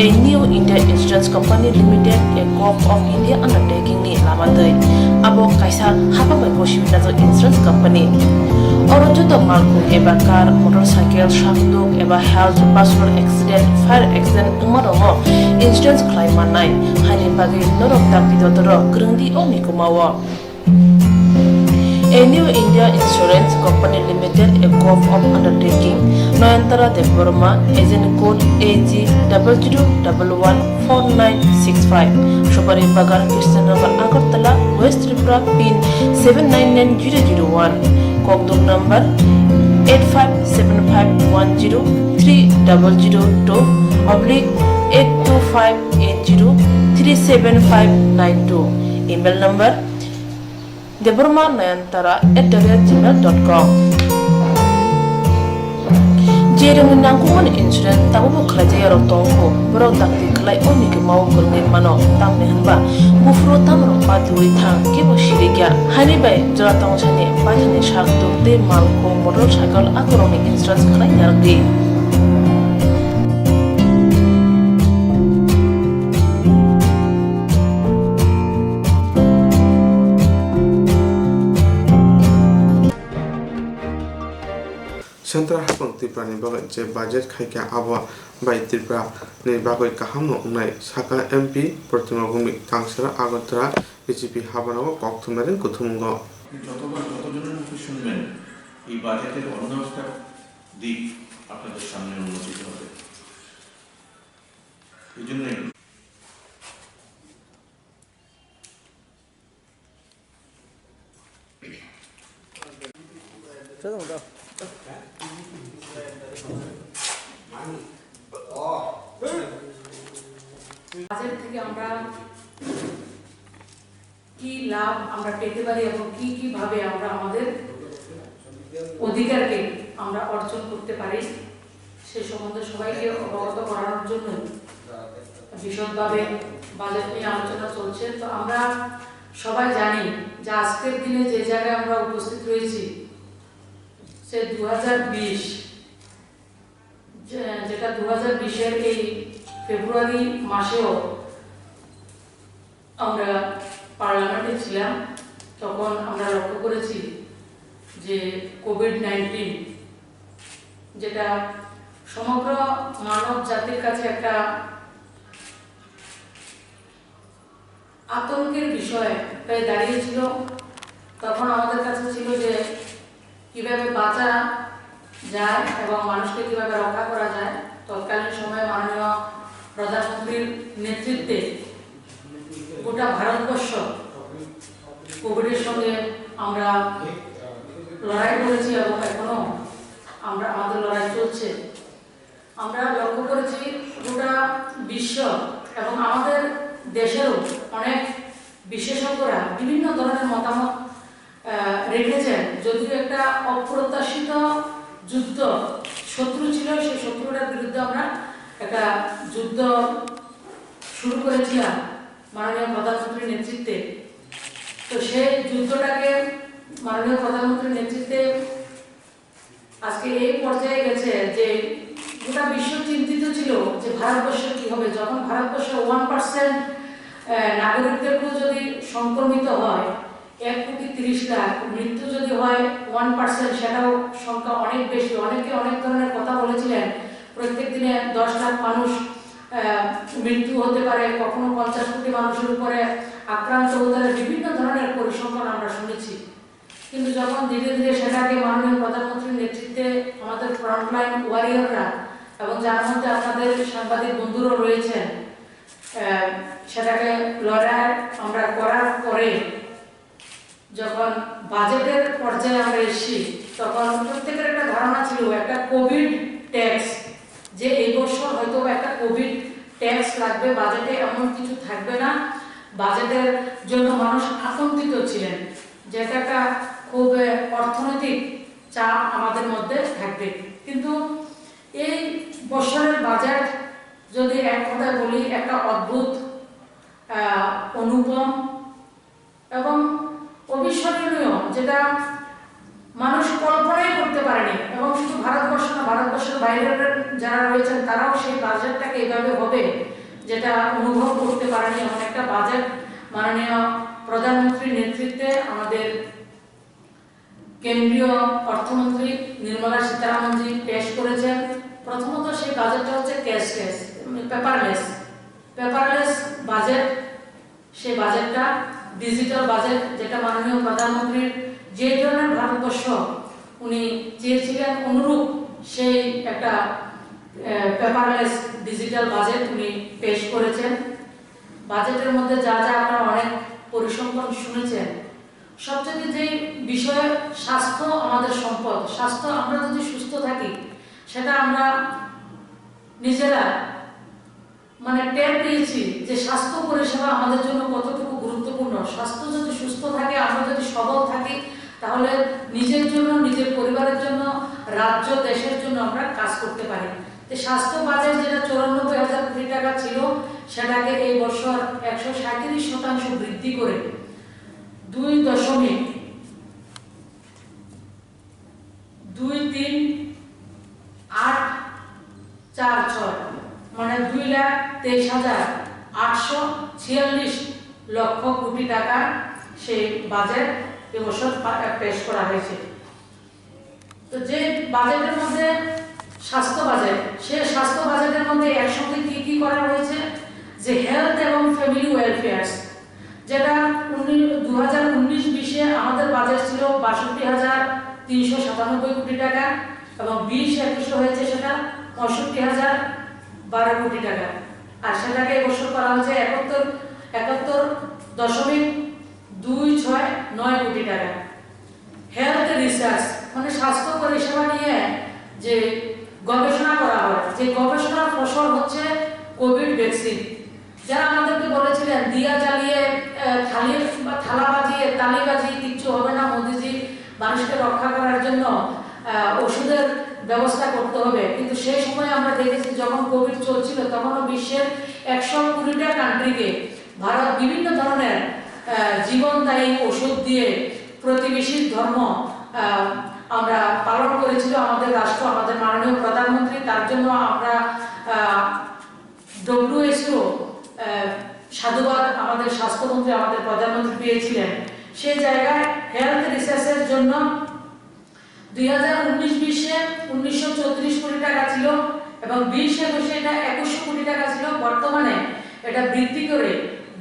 S4: A new India Insurance Company Limited, a co-op of India undertaking ni lamadai. Abo kaisa haba bai goshibina jo insurance company. Oro joto malku eba car, motorcycle, shakduk eba health, personal accident, fire accident umaromo insurance claim manai. Hani bagi norok tak bidodoro grungdi oni kumawo. A new India Insurance Company Limited, a co-op of undertaking. Noyantara Deborma, agent code AG00114965. Shobari Bagar, Krishnagar, Agartala, West Tripura, pin 799001. Kokdum number 85751030/82580375592. Email number debormanayantara@gmail.com. Jerung nangkuman insurance tabu kerja yarok tongko berok takti kelai oni ke mau kernet mano tam nehanba bufro tam ropa dui thang ke bosiriga hani bai jora tong chane pathane shakto te malko motorcycle akoroni insurance kelai yardi.
S1: Sentra hapang Tripura ni bagai je budget khaika abo bai Tripura ni bagai kaham no nai saka MP Pratima Bhumi Kangsara Agartala BJP habanago kokthumaren kuthumgo
S15: যতজনের মুখে শুনবেন এই বাজেটের অন্যটা দিক আপনাদের সামনে উন্মোচিত হবে। এই জন্য
S16: বাজেট থেকে আমরা কি লাভ আমরা পেতে পারি এবং কি কি ভাবে আমরা আমাদের অধিকারকে আমরা অর্জন করতে পারি সে সম্বন্ধে সবাইকে অবগত করানোর জন্য বিশদভাবে বাজেট নিয়ে আলোচনা চলছে। তো আমরা সবাই জানি যে আজকের দিনে যে জায়গায় আমরা উপস্থিত রয়েছি সে 2020 যেটা 2020-এর এই ফেব্রুয়ারি মাসেও আমরা পার্লামেন্টে ছিলাম। তখন আমরা লক্ষ্য করেছি যে কোভিড-19 যেটা সমগ্র মানব জাতির কাছে একটা আতঙ্কের বিষয় হয়ে দাঁড়িয়েছিল। তখন আমাদের কাছে ছিল যে কিভাবে বাঁচা যায় এবং মানুষকে কিভাবে রক্ষা করা যায়। তৎকালীন সময়ে মাননীয় প্রধানমন্ত্রীর নেতৃত্বে গোটা ভারতবর্ষ কোভিডের সঙ্গে আমরা লড়াই করেছি এবং এখনো আমাদের লড়াই চলছে। আমরা লক্ষ্য করেছি গোটা বিশ্ব এবং আমাদের দেশেরও অনেক বিশেষজ্ঞরা বিভিন্ন ধরনের মতামত রেখেছেন। যদিও একটা অপ্রত্যাশিত যুদ্ধ শত্রু ছিল, সেই শত্রুটার বিরুদ্ধে আমরা একটা যুদ্ধ শুরু করেছিলাম মাননীয় প্রধানমন্ত্রীর নেতৃত্বে। তো সেই যুদ্ধটাকে মাননীয় প্রধানমন্ত্রীর নেতৃত্বে আজকে এই পর্যায়ে গেছে যে গোটা বিশ্ব চিন্তিত ছিল যে ভারতবর্ষের কি হবে, যখন ভারতবর্ষের 1% নাগরিকদেরকেও যদি সংক্রমিত হয়, 1,30,00,000, মৃত্যু যদি হয় 1%, সেটাও সংখ্যা অনেক বেশি। অনেকে অনেক ধরনের কথা বলেছিলেন, প্রত্যেক দিনে 10 লাখ মানুষ মৃত্যু হতে পারে, কখনো 50 কোটি মানুষের উপরে আক্রান্ত হতে পারে, বিভিন্ন ধরনের পরিসংখ্যান আমরা শুনেছি। কিন্তু যখন ধীরে ধীরে সেটাকে মাননীয় প্রধানমন্ত্রীর নেতৃত্বে আমাদের ফ্রন্টলাইন ওয়ারিয়ররা এবং যার মধ্যে আপনাদের সাংবাদিক বন্ধুরা রয়েছেন, সেটাকে লড়াই আমরা করার পরে যখন বাজেটের পর্যায়ে আমরা এসেছি, তখন প্রত্যেকের একটা ধারণা ছিল একটা কোভিড ট্যাক্স, যে এই বছর হয়তো একটা কোভিড ট্যাক্স লাগবে, বাজেটে এমন কিছু থাকবে না। বাজেটের জন্য মানুষ আতঙ্কিত ছিলেন, যেটা একটা খুব অর্থনৈতিক চাপ আমাদের মধ্যে থাকবে। কিন্তু এই বছরের বাজেট যদি এক কথায় বলি, একটা অদ্ভুত, অনুপম এবং অবিস্মরণীয়, যেটা মানুষ কল্পনাই করতে পারেনি। এবং শুধু ভারতবর্ষ না, ভারতবর্ষের বাইরের যারা রয়েছেন তারাও সেই বাজেটটাকে এভাবে হবে যেটা অনুভব করতে পারেনি। এমন একটা বাজেট মাননীয় প্রধানমন্ত্রীর নেতৃত্বে আমাদের কেন্দ্রীয় অর্থমন্ত্রী নির্মলা সীতারামনজি পেশ করেছেন। প্রথমত সেই বাজেটটা হচ্ছে ক্যাশলেস, পেপারলেস বাজেট। সেই বাজেটটা ডিজিটাল বাজেট, যেটা মাননীয় প্রধানমন্ত্রীর যে ধরনের ভারতবর্ষ উনি চেয়েছিলেন অনুরূপ সেই একটা পেপারলেস ডিজিটাল বাজেট উনি পেশ করেছেন। বাজেটের মধ্যে যা যা আপনারা অনেক পরিসংখ্যান শুনেছেন, সবচেয়ে যে বিষয় স্বাস্থ্য আমাদের সম্পদ। স্বাস্থ্য, আমরা যদি সুস্থ থাকি সেটা আমরা নিজেরা টের পেয়েছি যে স্বাস্থ্য পরিষেবা আমাদের জন্য কতটুকু গুরুত্বপূর্ণ। স্বাস্থ্য যদি সুস্থ থাকে, আমরা যদি সবল থাকি, তাহলে নিজের জন্য, নিজের পরিবারের জন্য, রাজ্য, দেশের জন্য আমরা কাজ করতে পারি। তো স্বাস্থ্য বাজেট যেটা 94,000 কোটি টাকা ছিল, সেটাকে এই বছর 137% বৃদ্ধি করে 2.2386 মানে 2,23,846 লক্ষ কোটি টাকা সেই বাজেট এবছর পেশ করা হয়েছে। তো যে বাজেটের মধ্যে স্বাস্থ্য বাজেট, সেই স্বাস্থ্য বাজেটের মধ্যে একসঙ্গে কি কি করা হয়েছে, যে হেলথ এবং ফ্যামিলি ওয়েলফেয়ার, যেটা 2019-20 আমাদের বাজেট ছিল 62,397 কোটি টাকা এবং 20-21 হয়েছে সেটা 65,012 কোটি টাকা। আর সেটাকে এবছর করা হয়েছে 71.269 কোটি টাকা। হেলথ রিসার্চ মানে স্বাস্থ্য পরিষেবা নিয়ে যে গবেষণা করা হয়, যে গবেষণার ফসল হচ্ছে কোভিড ভ্যাকসিন। যারা আমাদেরকে বলেছিলেন দিয়া জ্বালিয়ে থালা বাজিয়ে তালি বাজিয়ে কিচ্ছু হবে না, মোদিজি মানুষকে রক্ষা করার জন্য ওষুধের ব্যবস্থা করতে হবে, কিন্তু সেই সময় আমরা দেখেছি যখন কোভিড চলছিল তখনও বিশ্বের 120টা কান্ট্রিকে ভারত বিভিন্ন ধরনের জীবনদায়ী ওষুধ দিয়ে প্রতিবেশীর ধর্ম আমরা পালন করেছিল আমাদের রাষ্ট্র, আমাদের মাননীয় প্রধানমন্ত্রী। তার জন্য আমরা WHO সাধুবাদ আমাদের স্বাস্থ্যমন্ত্রী, আমাদের প্রধানমন্ত্রী পেয়েছিলেন। সেই জায়গায় হেলথ রিসার্চের জন্য 2019-20 1934 কোটি টাকা ছিল এবং 20-21 এটা 2100 কোটি টাকা ছিল। বর্তমানে এটা বৃদ্ধি করে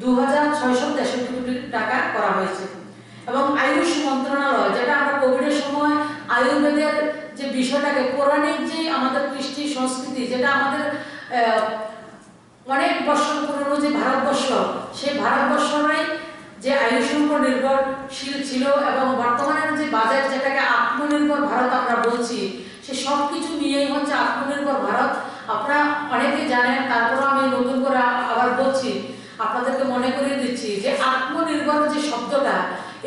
S16: 2,663 কোটি টাকা করা হয়েছে। এবং আয়ুষ মন্ত্রণালয়, যেটা আমরা কোভিডের সময় আয়ুর্বেদের যে বিষয়টাকে, পৌরাণিক যে আমাদের কৃষ্টি সংস্কৃতি, যেটা আমাদের অনেক বছর পুরনো যে ভারতবর্ষ, সেই ভারতবর্ষরাই যে আয়ুষের উপর নির্ভরশীল ছিল এবং বর্তমানের যে বাজেট, যেটাকে আত্মনির্ভর ভারত আমরা বলছি, সে সব কিছু নিয়েই হচ্ছে আত্মনির্ভর ভারত। আপনারা অনেকেই জানেন, তারপরও আমি নতুন করে আবার বলছি, আপনাদেরকে মনে করিয়ে দিচ্ছি যে আত্মনির্ভর যে শব্দটা,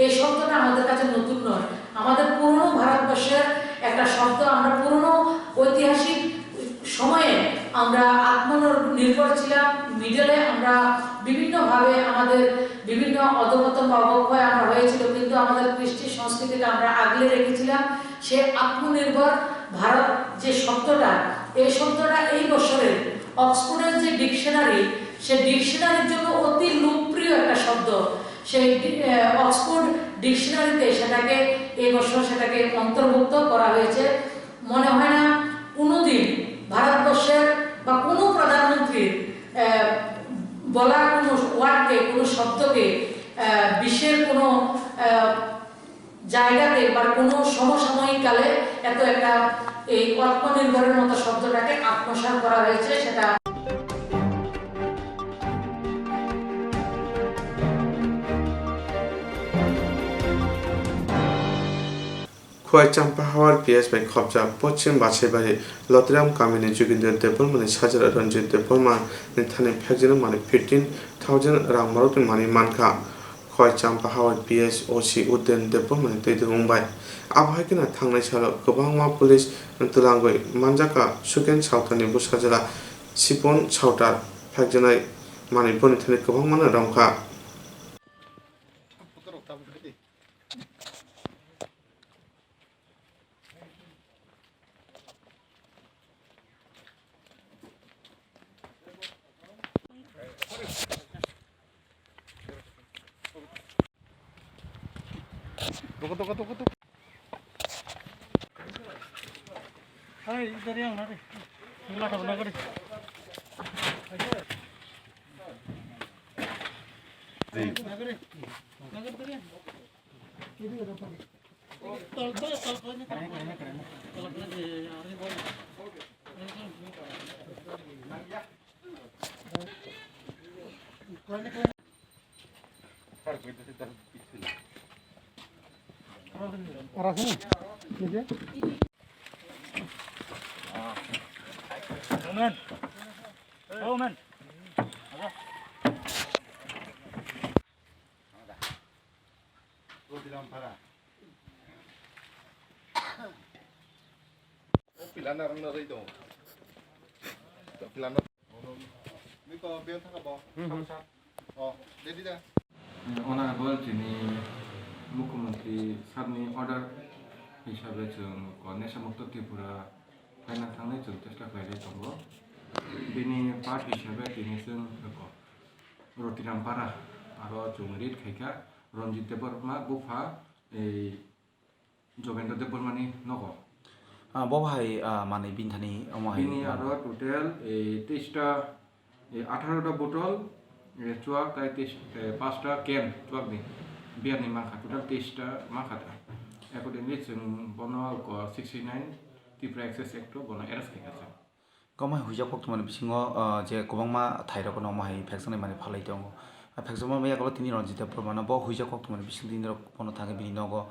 S16: এই শব্দটা আমাদের কাছে নতুন নয়। আমাদের পুরনো ভারতবর্ষের একটা শব্দ আমরা পুরনো ঐতিহাসিক সময়ে আমরা আত্মনির্ভর ছিলাম, মিডলে আমরা বিভিন্নভাবে আমাদের বিভিন্ন অধপতন বা অবক্ষয় আমরা হয়েছিল, কিন্তু আমাদের কৃষ্টি সংস্কৃতিকে আমরা আগলে রেখেছিলাম। সে আত্মনির্ভর ভারত যে শব্দটা, এই শব্দটা এই বছরের অক্সফোর্ডের যে ডিকশনারি, সে ডিকশনারির জন্য অতি লোকপ্রিয় একটা শব্দ। সেই অক্সফোর্ড ডিকশনারিতে সেটাকে এই বছর সেটাকে অন্তর্ভুক্ত করা হয়েছে। মনে হয় না কোনোদিন ভারতবর্ষের বা কোনো প্রধানমন্ত্রীর বলা কোনো ওয়ার্ডকে, কোনো শব্দকে বিশ্বের কোনো জায়গাতে বা কোনো সমসাময়িক কালে এত একটা এই আত্মনির্ভরের মতো শব্দটাকে আত্মসাৎ করা হয়েছে। সেটা
S1: Khowai চাম্পাহাওয়ার PS by খবজা Paschim বাছাইবাড়ি লতিরাম Kamini Jogendra দেববর্মানি Shajara Ranjit দেববর্মানি Thani ফেকজেন money 15,000 Rang মারুতিন money মানখা Khowai চাম্পাहावार PS OC উদ্দেন দেববর্মানি তৈরি মুম্বাই আবহাওয়া थांनाय सानाव गोबां पुलिस तुलांगै मानजाका सुकेन सावथानि बुसाजरा सिपन सावतार फेकजेनाय मानि बनि थानि गोबां माने रंखा
S13: Hai, dari yang nanti. Gila tak benar kali. Man. Oh man.
S6: Pilan orang nari itu. Pilan. Ini kau biar tak apa. Oh, jadi dah.
S14: Honorable Jini Mukhyamantri Sabni order হিসাবে जों नेशमुक्त त्रिपुरा फाइना थांनाय जों चेष्टा खालामबाय दङ। बेनि पार्ट हिसाबै दिनै जों रतिरामपारा आरो जों रिड खायखा रन्जित देबबर्मा गुफा जोगेन्द्र देबबर्मानि नगर
S17: बहाय माने बिनथानि
S14: बिनि आरो टोटेल 23टा 18टा बोतल चुवाक 5टा केन चुवाकनि बियारनि माखा टोटेल 23टा माखा accordingly जों बनो 69 त्रिपुरा एक्सेस एक्ट बनो एरेस्ट खायखा
S17: गमाय हुजा पक्ट माने बिसिङो जे गोबांमा थाइरको नमाय फेक्सनय माने फालाय दङ फेक्सन माने यागल तिनि रन्जित देबबर्मा ब हुजा पक्ट माने बिसिङ दिन बनो थाङे बिनि नगो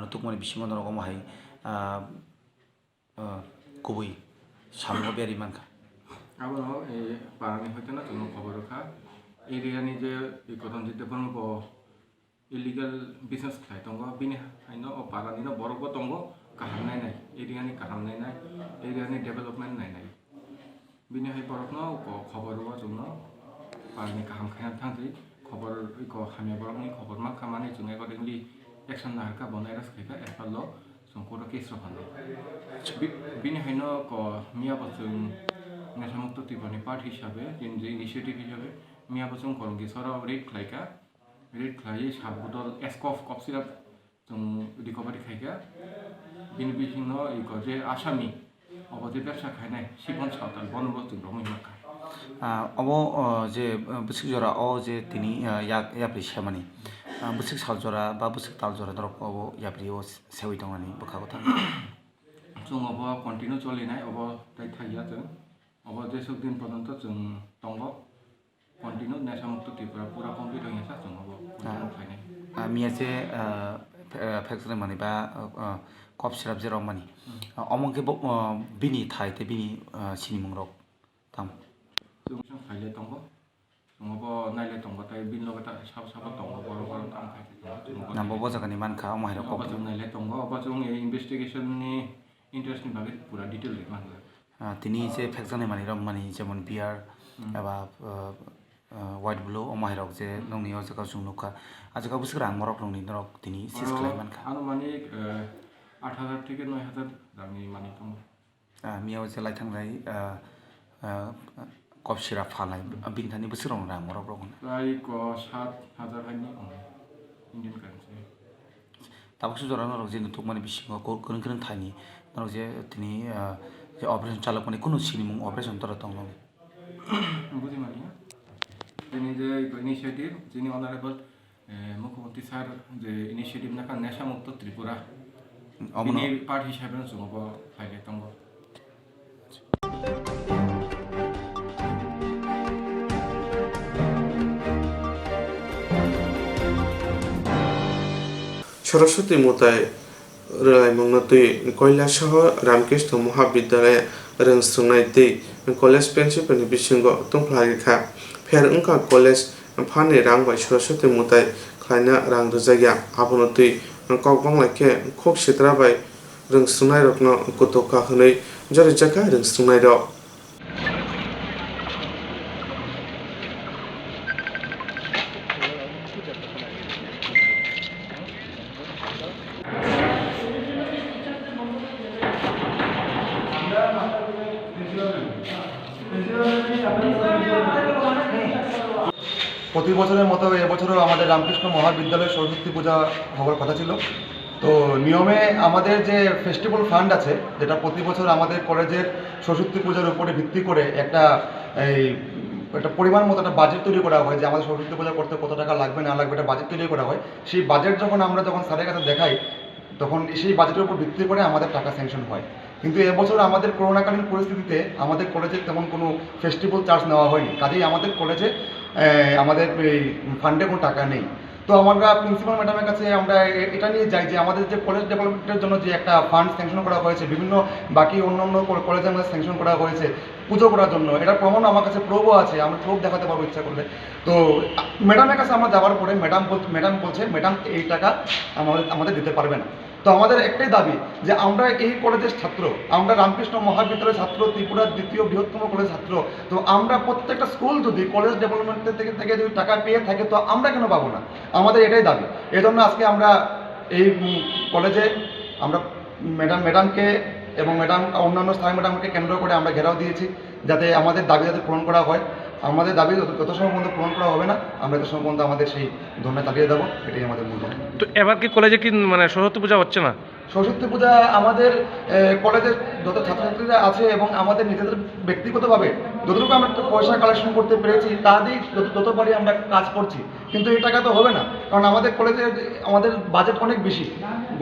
S17: नतुक माने बिसिङो नरको माय गुबै सामनो बेरि मानखा
S14: आबो पारानि हयतोना जों खबर रखा एरियानि जे रन्जित देबबर्मा ब इलिगल बिजनेस खाय दङ बिनि हायनो पारानिनो बरगो दङ काहाम नायनाय एरियानि काहाम नायनाय एरियानि डेभलपमेन्ट नायनाय बिनि हाय बरगनो खबरवा जों पारानि काहाम खायना थांसै खबर इको हामे बरगनि खबर मा खामानि जों accordingly एक्शन नारका बनायरास खायखा एफालो जों कोरा केस रखानो बिनि हायनो मिया बसुं नेशमुक्त त्रिपुरानि पार्ट हिसाबै जे इनिशिएटिभ हिसाबै मिया बसुं करंगी सरा रेड खायखा रेड खायै साबुदल एस्कफ कफ सिराप जों रिकभारि खायखा बिनि बिथिङाव इको जे आसामनि अबजे व्यवसा खायनाय सिपन सावताल बनबो जों रङै माखा
S17: अब जे बुसिक जरा जे तिनि याप्रि सेमानि बुसिक साल जरा बा बुसिक ताल जरा दरक अब याप्रि ओ सेवै दङनि बखागो थां
S14: जों अब कन्टिन्यू चलिनाय अब ताइ थाया जों अब जेसक दिन पर्यन्त जों दङ कन्टिन्यू नेशमुक्त त्रिपुरा पुरा कमप्लिट होइसा जों अब फाइनाय
S17: मिया जे फेक्सन माने बा कफ सिराप जेराव मानि अमंके बिनि थाइते बिनि सिनिमंरक थाम
S14: जों फाइले दङ जों अब नायले दङ ताइ बिन लगता साब साब दङ बर बर थाम खायते जों
S17: नाम्बार बजागानि मानखा अमाहिर कक
S14: अबाजों नायलाय दङ अबाजों इनभेस्टिगेशननि इन्टारेस्टनि बागै पुरा डिटेल लिरनांगौ
S17: তিনি যে ফেকজানাय माने रम माने जेमन बियार एबा वाइट ब्लू अमाहिरक जे नंनियाव जगा जुनुका आजका बुसुर आंमरक नंनि नरक তিনি सिस खालाय मानखा
S14: आनुमानिक 8,000 থেকে 9,000 रांनि मानि दङ
S17: मियाव जे लाइथांनाय कपसिरा फानाय बिनथानि बोसोराव आंमरक रगन
S14: प्राय 7,000 हानि इन्डियान कारेन्सि
S17: ताबुसु जरा नरक जे नुथुक माने बिसिङाव गोरों गोरों थानि नरक जे তিনি যে অপারেশন চালক মানে কোনো সিনিমুং অপারেশন তরা দङ
S14: বুঝি মানি যিনি যে ইনিশিয়েটিভ যিনি অনারেবল মুখ্যমন্ত্রী স্যার যে ইনিশিয়েটিভ নাকা নেশা মুক্ত ত্রিপুরা অমনি পার্ট হিসাবে জমব ফাইলে দङ
S1: সরস্বতী মোতায় রায়মঙ্গনতুই কৈলাসহ রামকৃষ্ণ মহাবিদ্যালয় রংস্রংনাय tei কলেজ প্রিন্সিপালनि बिसिङाव तंफ्लायखा फेर अंका कलेज फाने रां बाय सरस्वती मोताय खायना रां रजाया आबोनो तै ककबांलायके खक सित्राबाय रंस्रंनाय रकनो गथ'का हनै जरै जाका रंस्रंनाय रक
S6: প্রতি বছরের মতো এবছরও আমাদের রামকৃষ্ণ মহাবিদ্যালয়ে সরস্বতী পূজা হওয়ার কথা ছিল। তো নিয়মে আমাদের যে ফেস্টিভ্যাল ফান্ড আছে, যেটা প্রতি বছর আমাদের কলেজের সরস্বতী পূজার উপরে ভিত্তি করে একটা পরিমাণ মতো একটা বাজেট তৈরি করা হয়, যে আমাদের সরস্বতী পূজা করতে কত টাকা লাগবে না লাগবে একটা বাজেট তৈরি করা হয়। সেই বাজেট যখন আমরা স্যারের কাছে দেখাই, তখন সেই বাজেটের উপর ভিত্তি করে আমাদের টাকা স্যাংশন হয়। কিন্তু এবছর আমাদের করোনাকালীন পরিস্থিতিতে আমাদের কলেজে তেমন কোনো ফেস্টিভ্যাল চার্জ নেওয়া হয়নি, কাজেই আমাদের কলেজে আমাদের এই ফান্ডে কোনো টাকা নেই। তো আমরা প্রিন্সিপাল ম্যাডামের কাছে আমরা এটা নিয়ে যাই যে আমাদের যে কলেজ ডেভেলপমেন্টের জন্য যে একটা ফান্ড স্যাংশন করা হয়েছে, বিভিন্ন বাকি অন্য কলেজের মধ্যে স্যাংশন করা হয়েছে পুজো করার জন্য, এটার প্রমাণ আমার কাছে প্রুফও আছে, আমি প্রুফ দেখাতে পারবো ইচ্ছা করলে। তো ম্যাডামের কাছে আমরা যাওয়ার পরে ম্যাডাম বলছে ম্যাডাম এই টাকা আমাদের দিতে পারবে না। তো আমাদের একটাই দাবি যে আমরা এই কলেজের ছাত্র, আমরা রামকৃষ্ণ মহাবিদ্যালয়ের ছাত্র, ত্রিপুরার দ্বিতীয় বৃহত্তম কলেজ ছাত্র। তো আমরা প্রত্যেকটা স্কুল যদি কলেজ ডেভেলপমেন্টের থেকে যদি টাকা পেয়ে থাকে, তো আমরা কেন পাবো না? আমাদের এটাই দাবি। এই জন্য আজকে আমরা এই কলেজে আমরা ম্যাডামকে এবং অন্যান্য স্থায়ী ম্যাডামকে কেন্দ্র করে আমরা ঘেরাও দিয়েছি, যাতে আমাদের দাবি পূরণ করা হয়। আমাদের দাবি যত সময় পর্যন্ত পূরণ করা হবে না, আমরা তত সময় পর্যন্ত আমাদের সেই ধর্মে চালিয়ে দেবো, এটাই আমাদের মূল।
S18: তো এবার কি কলেজে কি মানে সরস্বতী পূজা হচ্ছে না?
S6: সরস্বতী পূজা আমাদের কলেজের যত ছাত্রছাত্রীরা আছে এবং আমাদের নিজেদের ব্যক্তিগতভাবে যতটুকু আমরা পয়সা কালেকশন করতে পেরেছি তা দিয়েই যতবারই আমরা কাজ করছি। কিন্তু এই টাকা তো হবে না, কারণ আমাদের কলেজে আমাদের বাজেট অনেক বেশি।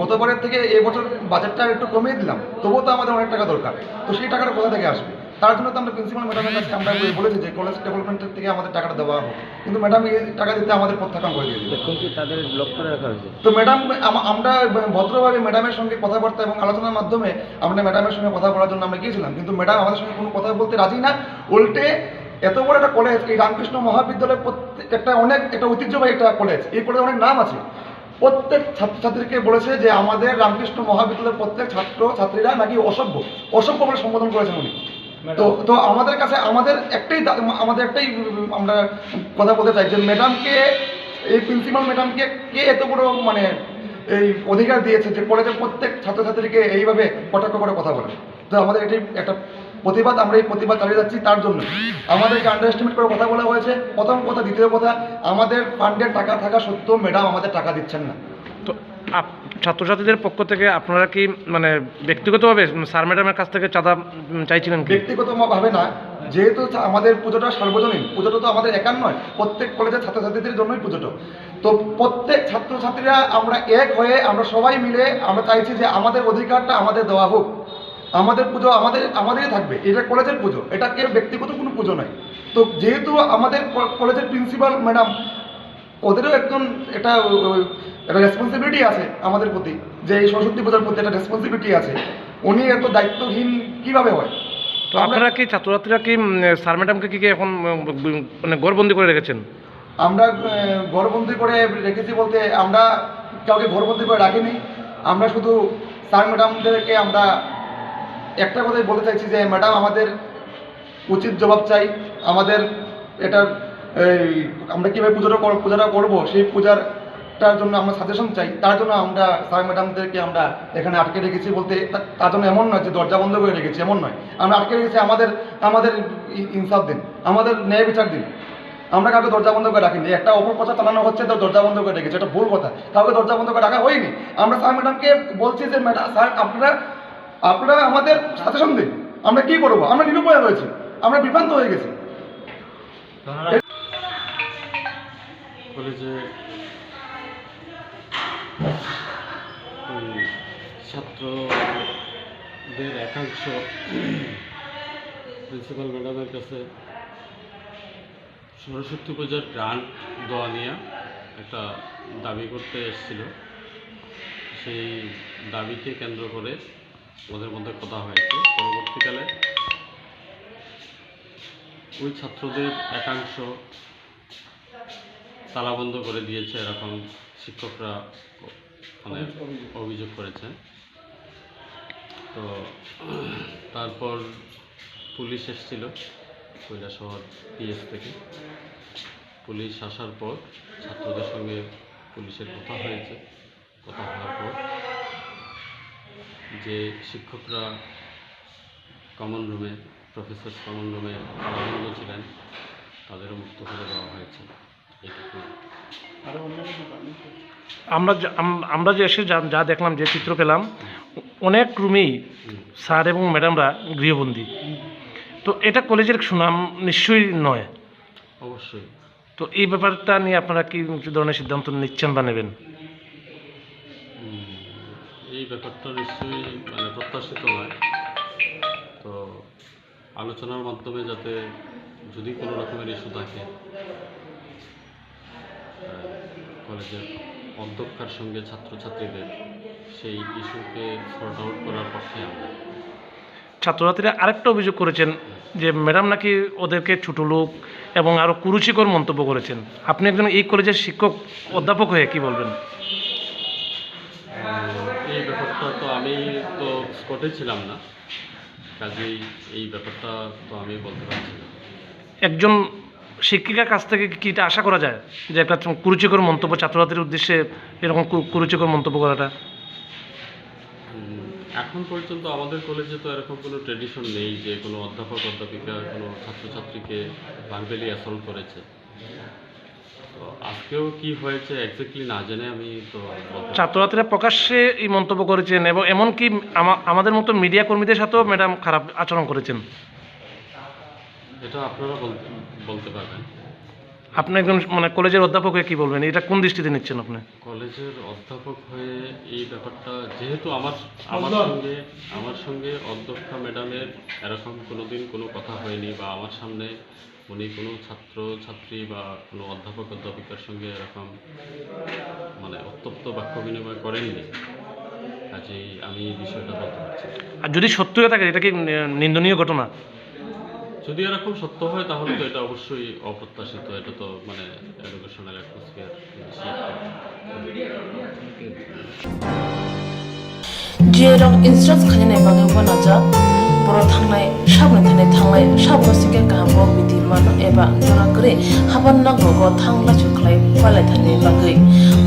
S6: গতবারের থেকে এবছর বাজেটটা একটু কমিয়ে দিলাম, তবুও তো আমাদের অনেক টাকা দরকার। তো সেই টাকাটা কোথা থেকে আসবে? তার জন্য তো আমরা প্রিন্সিপাল ম্যাডামের কাছে আমরা বলেছি যে কলেজ ডেভেলপমেন্টের থেকে আমাদের টাকাটা দেওয়া হোক, কিন্তু ম্যাডাম এই টাকা দিতে আমাদের প্রত্যাখ্যান করে দিয়েছে।
S9: তাদের ব্লক করে রাখা হয়েছে।
S6: তো ম্যাডাম আমরা ভদ্রভাবে ম্যাডামের সঙ্গে কথাবার্তা এবং আলোচনার মাধ্যমে আমরা ম্যাডামের সঙ্গে কথা বলার জন্য আমরা গিয়েছিলাম, কিন্তু ম্যাডাম আমাদের সঙ্গে কোনো কথা বলতে রাজি না। উল্টে এত বড় একটা কলেজ, এই রামকৃষ্ণ মহাবিদ্যালয় একটা ঐতিহ্যবাহী একটা কলেজ, এই কলেজে অনেক নাম আছে। প্রত্যেক ছাত্রছাত্রীকে বলেছে যে আমাদের রামকৃষ্ণ মহাবিদ্যালয়ের প্রত্যেক ছাত্রছাত্রীরা নাকি অসভ্য বলে সম্বোধন করেছেন উনি। তো আমাদের কাছে আমাদের একটাই আমরা কথা বলতে চাই যে ম্যাডামকে, এই প্রিন্সিপাল ম্যাডামকে কে এত বড় মানে এই অধিকার দিয়েছে যে কলেজের প্রত্যেক ছাত্রছাত্রীকে এইভাবে কটাক্ষ করে কথা বলে। তো আমাদের এটাই একটা প্রতিবাদ, আমরা এই প্রতিবাদ চালিয়ে যাচ্ছি। তার জন্য আমাদেরকে আন্ডার এস্টিমেট করে কথা বলা হয়েছে, প্রথম কথা। দ্বিতীয় কথা, আমাদের ফান্ডের টাকা থাকা সত্ত্বেও ম্যাডাম আমাদের টাকা দিচ্ছেন না।
S18: তো ছাত্রছাত্রীদের পক্ষ থেকে আপনারা কি মানে ব্যক্তিগতভাবে স্যার ম্যাডামের কাছ থেকে চাঁদা চাইছিলেন?
S6: ব্যক্তিগতভাবে না, যেহেতু আমাদের পুজোটা সার্বজনীন, পুজোটা তো আমাদের একার নয়, প্রত্যেক কলেজের ছাত্রছাত্রীদের জন্যই পুজোটা। তো প্রত্যেক ছাত্রছাত্রীরা আমরা এক হয়ে আমরা সবাই মিলে আমরা চাইছি যে আমাদের অধিকারটা আমাদের দেওয়া হোক। আমাদের পুজো আমাদেরই থাকবে, এটা কলেজের পুজো, এটা কেউ ব্যক্তিগত কোনো পুজো নয়। তো যেহেতু আমাদের কলেজের প্রিন্সিপাল ম্যাডাম, ওদেরও একজন একটা রেসপন্সিবিলিটি আছে আমাদের প্রতি, যে এই সরস্বতী পূজার প্রতি একটা রেসপন্সিবিলিটি আছে। উনি এত দায়িত্বহীন কিভাবে হয়?
S18: তো আপনারা কি ছাত্রছাত্রীরা কি স্যার ম্যাডামকে কি এখন মানে ঘরবন্দি করে রেখেছেন?
S6: আমরা ঘরবন্দি করে রেখেছি বলতে, আমরা কাউকে ঘরবন্দি করে রাখিনি। আমরা শুধু স্যার ম্যাডামদেরকে আমরা একটা কথাই বলতে চাইছি যে ম্যাডাম আমাদের উচিত জবাব চাই, আমাদের এটার আমরা কীভাবে পূজাটা করবো সেই পূজাটার জন্য আমরা সাজেশন চাই। তার জন্য আমরা স্যার ম্যাডামদেরকে আমরা এখানে আটকে রেখেছি। বলতে তার জন্য এমন নয় যে দরজা বন্ধ করে রেখেছি, এমন নয়। আমরা আটকে রেখেছি আমাদের ইনসাফ দিন, আমাদের ন্যায় বিচার দিন। আমরা কাউকে দরজা বন্ধ করে রাখিনি। একটা অপপ্রচার চালানো হচ্ছে তো দরজা বন্ধ করে রেখেছে, এটা ভুল কথা। কাউকে দরজা বন্ধ করে রাখা হয়নি। আমরা স্যার ম্যাডামকে বলছি যে ম্যাডাম স্যার আপনারা আমাদের সাজেশন দিন, আমরা কী করবো। আমরা নিরুপায় হয়েছি, আমরা বিভ্রান্ত হয়ে গেছি।
S19: কলেজে ছাত্রদের একাংশ প্রিন্সিপাল ম্যাডামের কাছে সরস্বতী পূজার গ্রান্ট দেওয়া নিয়ে একটা দাবি করতে এসেছিল। সেই দাবিকে কেন্দ্র করে ওদের মধ্যে কথা হয়েছে। পরবর্তীকালে ওই ছাত্রদের একাংশ তালাবন্ধ করে দিয়েছে, এরকম শিক্ষকরা মানে অভিযোগ করেছে। তো তারপর পুলিশ এসেছিল কৈলাসহর পিএস থেকে। পুলিশ আসার পর ছাত্রদের সঙ্গে পুলিশের কথা হয়েছে। কথা হওয়ার পর যে শিক্ষকরা কমন রুমে, প্রফেসর কমন রুমে তালাবন্ধ ছিলেন, তাদেরও মুক্ত করে দেওয়া হয়েছে। এইটুকু।
S18: আমরা যে এসে যা দেখলাম, যে চিত্র পেলাম, অনেক রুমেই স্যার এবং ম্যাডামরা গৃহবন্দী। তো এটা কলেজের সুনাম নিশ্চয়ই নয়।
S19: অবশ্যই।
S18: তো এই ব্যাপারটা নিয়ে আপনারা কি ধরনের সিদ্ধান্ত নিচ্ছেন বা নেবেন?
S19: এই ব্যাপারটা নিশ্চয়ই মানে প্রত্যাশিত নয়। তো আলোচনার মাধ্যমে যাতে যদি কোনো রকমের ইস্যু থাকে কলেজের অধ্যক্ষার সঙ্গে ছাত্রছাত্রীদের, সেই ইস্যুকে সর্ট আউট করার পক্ষে আমরা।
S18: ছাত্রছাত্রীরা আরেকটা অভিযোগ করেছেন যে ম্যাডাম নাকি ওদেরকে ছোটো লোক এবং আরও কুরুচিকর মন্তব্য করেছেন। আপনি একজন এই কলেজের শিক্ষক অধ্যাপক হয়ে কি বলবেন?
S19: এই ব্যাপারটা তো আমি তো স্পটে ছিলাম না, কাজেই এই ব্যাপারটা তো আমি বলতে পারছি না।
S18: একজন শিক্ষিকার কাছ থেকে কি এটা আশা করা যায় যে একটা কুরুচিকর মন্তব্য ছাত্রছাত্রীর উদ্দেশ্যে এরকম কুরুচিকর মন্তব্য করাটা?
S19: এখন পর্যন্ত আমাদের কলেজে তো এরকম কোনো ট্রেডিশন নেই যে কোনো অধ্যাপক অধ্যাপিকা কোনো ছাত্রছাত্রীকে ভার্বালি অ্যাসল্ট করেছে। তো আজকেও কি হয়েছে এক্স্যাক্টলি না জেনে আমি তো।
S18: ছাত্রছাত্রীরা প্রকাশ্যে এই মন্তব্য করেছেন এবং এমনকি আমাদের মতো মিডিয়া কর্মীদের সাথেও ম্যাডাম খারাপ আচরণ করেছেন।
S19: এটা আপনারা বলতে পারবেন।
S18: আপনি একজন মানে কলেজের অধ্যাপক হয়ে কী বলবেন? এটা কোন দৃষ্টিতে নিচ্ছেন আপনি?
S19: কলেজের অধ্যাপক হয়ে এই ব্যাপারটা যেহেতু আমার সঙ্গে অধ্যক্ষা ম্যাডামের এরকম কোনোদিন কোনো কথা হয়নি, বা আমার সামনে উনি কোনো ছাত্রছাত্রী বা কোনো অধ্যাপক অধ্যাপিকার সঙ্গে এরকম মানে উত্তপ্ত বাক্য বিনিময় করেননি, কাজেই আমি এই বিষয়টা বলতে পারছি।
S18: আর যদি সত্য হয়ে থাকে, এটা কি নিন্দনীয় ঘটনা?
S19: যদি এরকম সত্য হয় তাহলে তো এটা অবশ্যই অপ্রত্যাশিত। এটা তো মানে এডুকেশনাল অ্যাটমসফিয়ার।
S4: जेराव इंस्ट्राक्ट खालामनाय बागै बनाजा बर' थांनाय साबना साबसिके गाहामखौ बिदि मान एबा जरा करे हाबान नांगौ थांला सुख्लाय फालाय थानाय बागै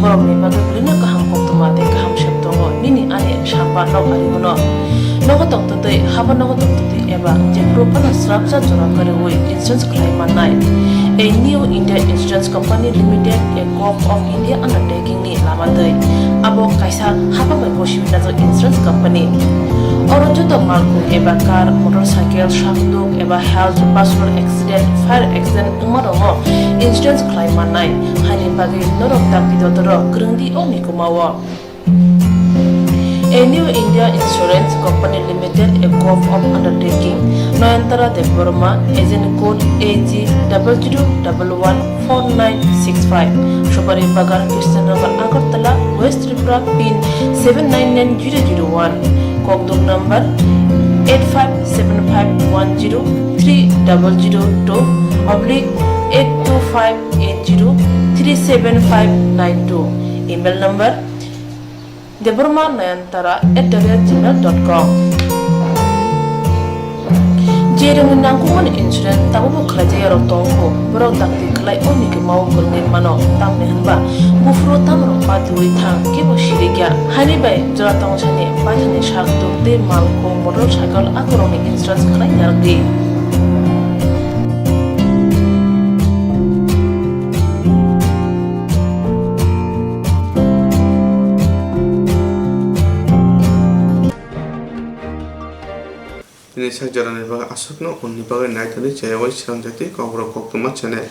S4: बर'नि बागै बिदिनो गाहाम कक्तमा दे गाहाम सेबदङ बिनि आने साबा नगारिगोन नगतंतै हाबा नगतंतै एबा जेग्रुपाना स्राबजा जरा करे वे इंस्ट्राक्ट खालामनाय A new India Insurance Company Limited, a Corp of India undertaking ni lamadai abo kaisa haba bai kosibina jo insurance company oro joto malku eba car motorcycle shabduk eba health personal accident fire accident umarongo insurance claim manai hani bagi norok takti dotoro grungdi oni kumawo A new India Insurance Company Limited, a Corp of Undertaking, Noyantara Deborma, agent code AG00114965, Shubari Bagar, Krishnagar, Agartala, West Tripura, PIN 799001, Kokduk number 8575103002/825803759 Email number deborma9tara@gmail.com Jereng nangkuman insurance tabu kerja yarok tongko berok takti kelai oni ke mau bernin mano tam nehanba bufro tam ropa duri thang ke bosirigya hani bai jora tong chane bajani shak dokte malko motorcycle akoroni insurance kelai yargi
S1: ini sak jarane baga asokno onni baga naitani chayawai siram jati kobro koktuma chane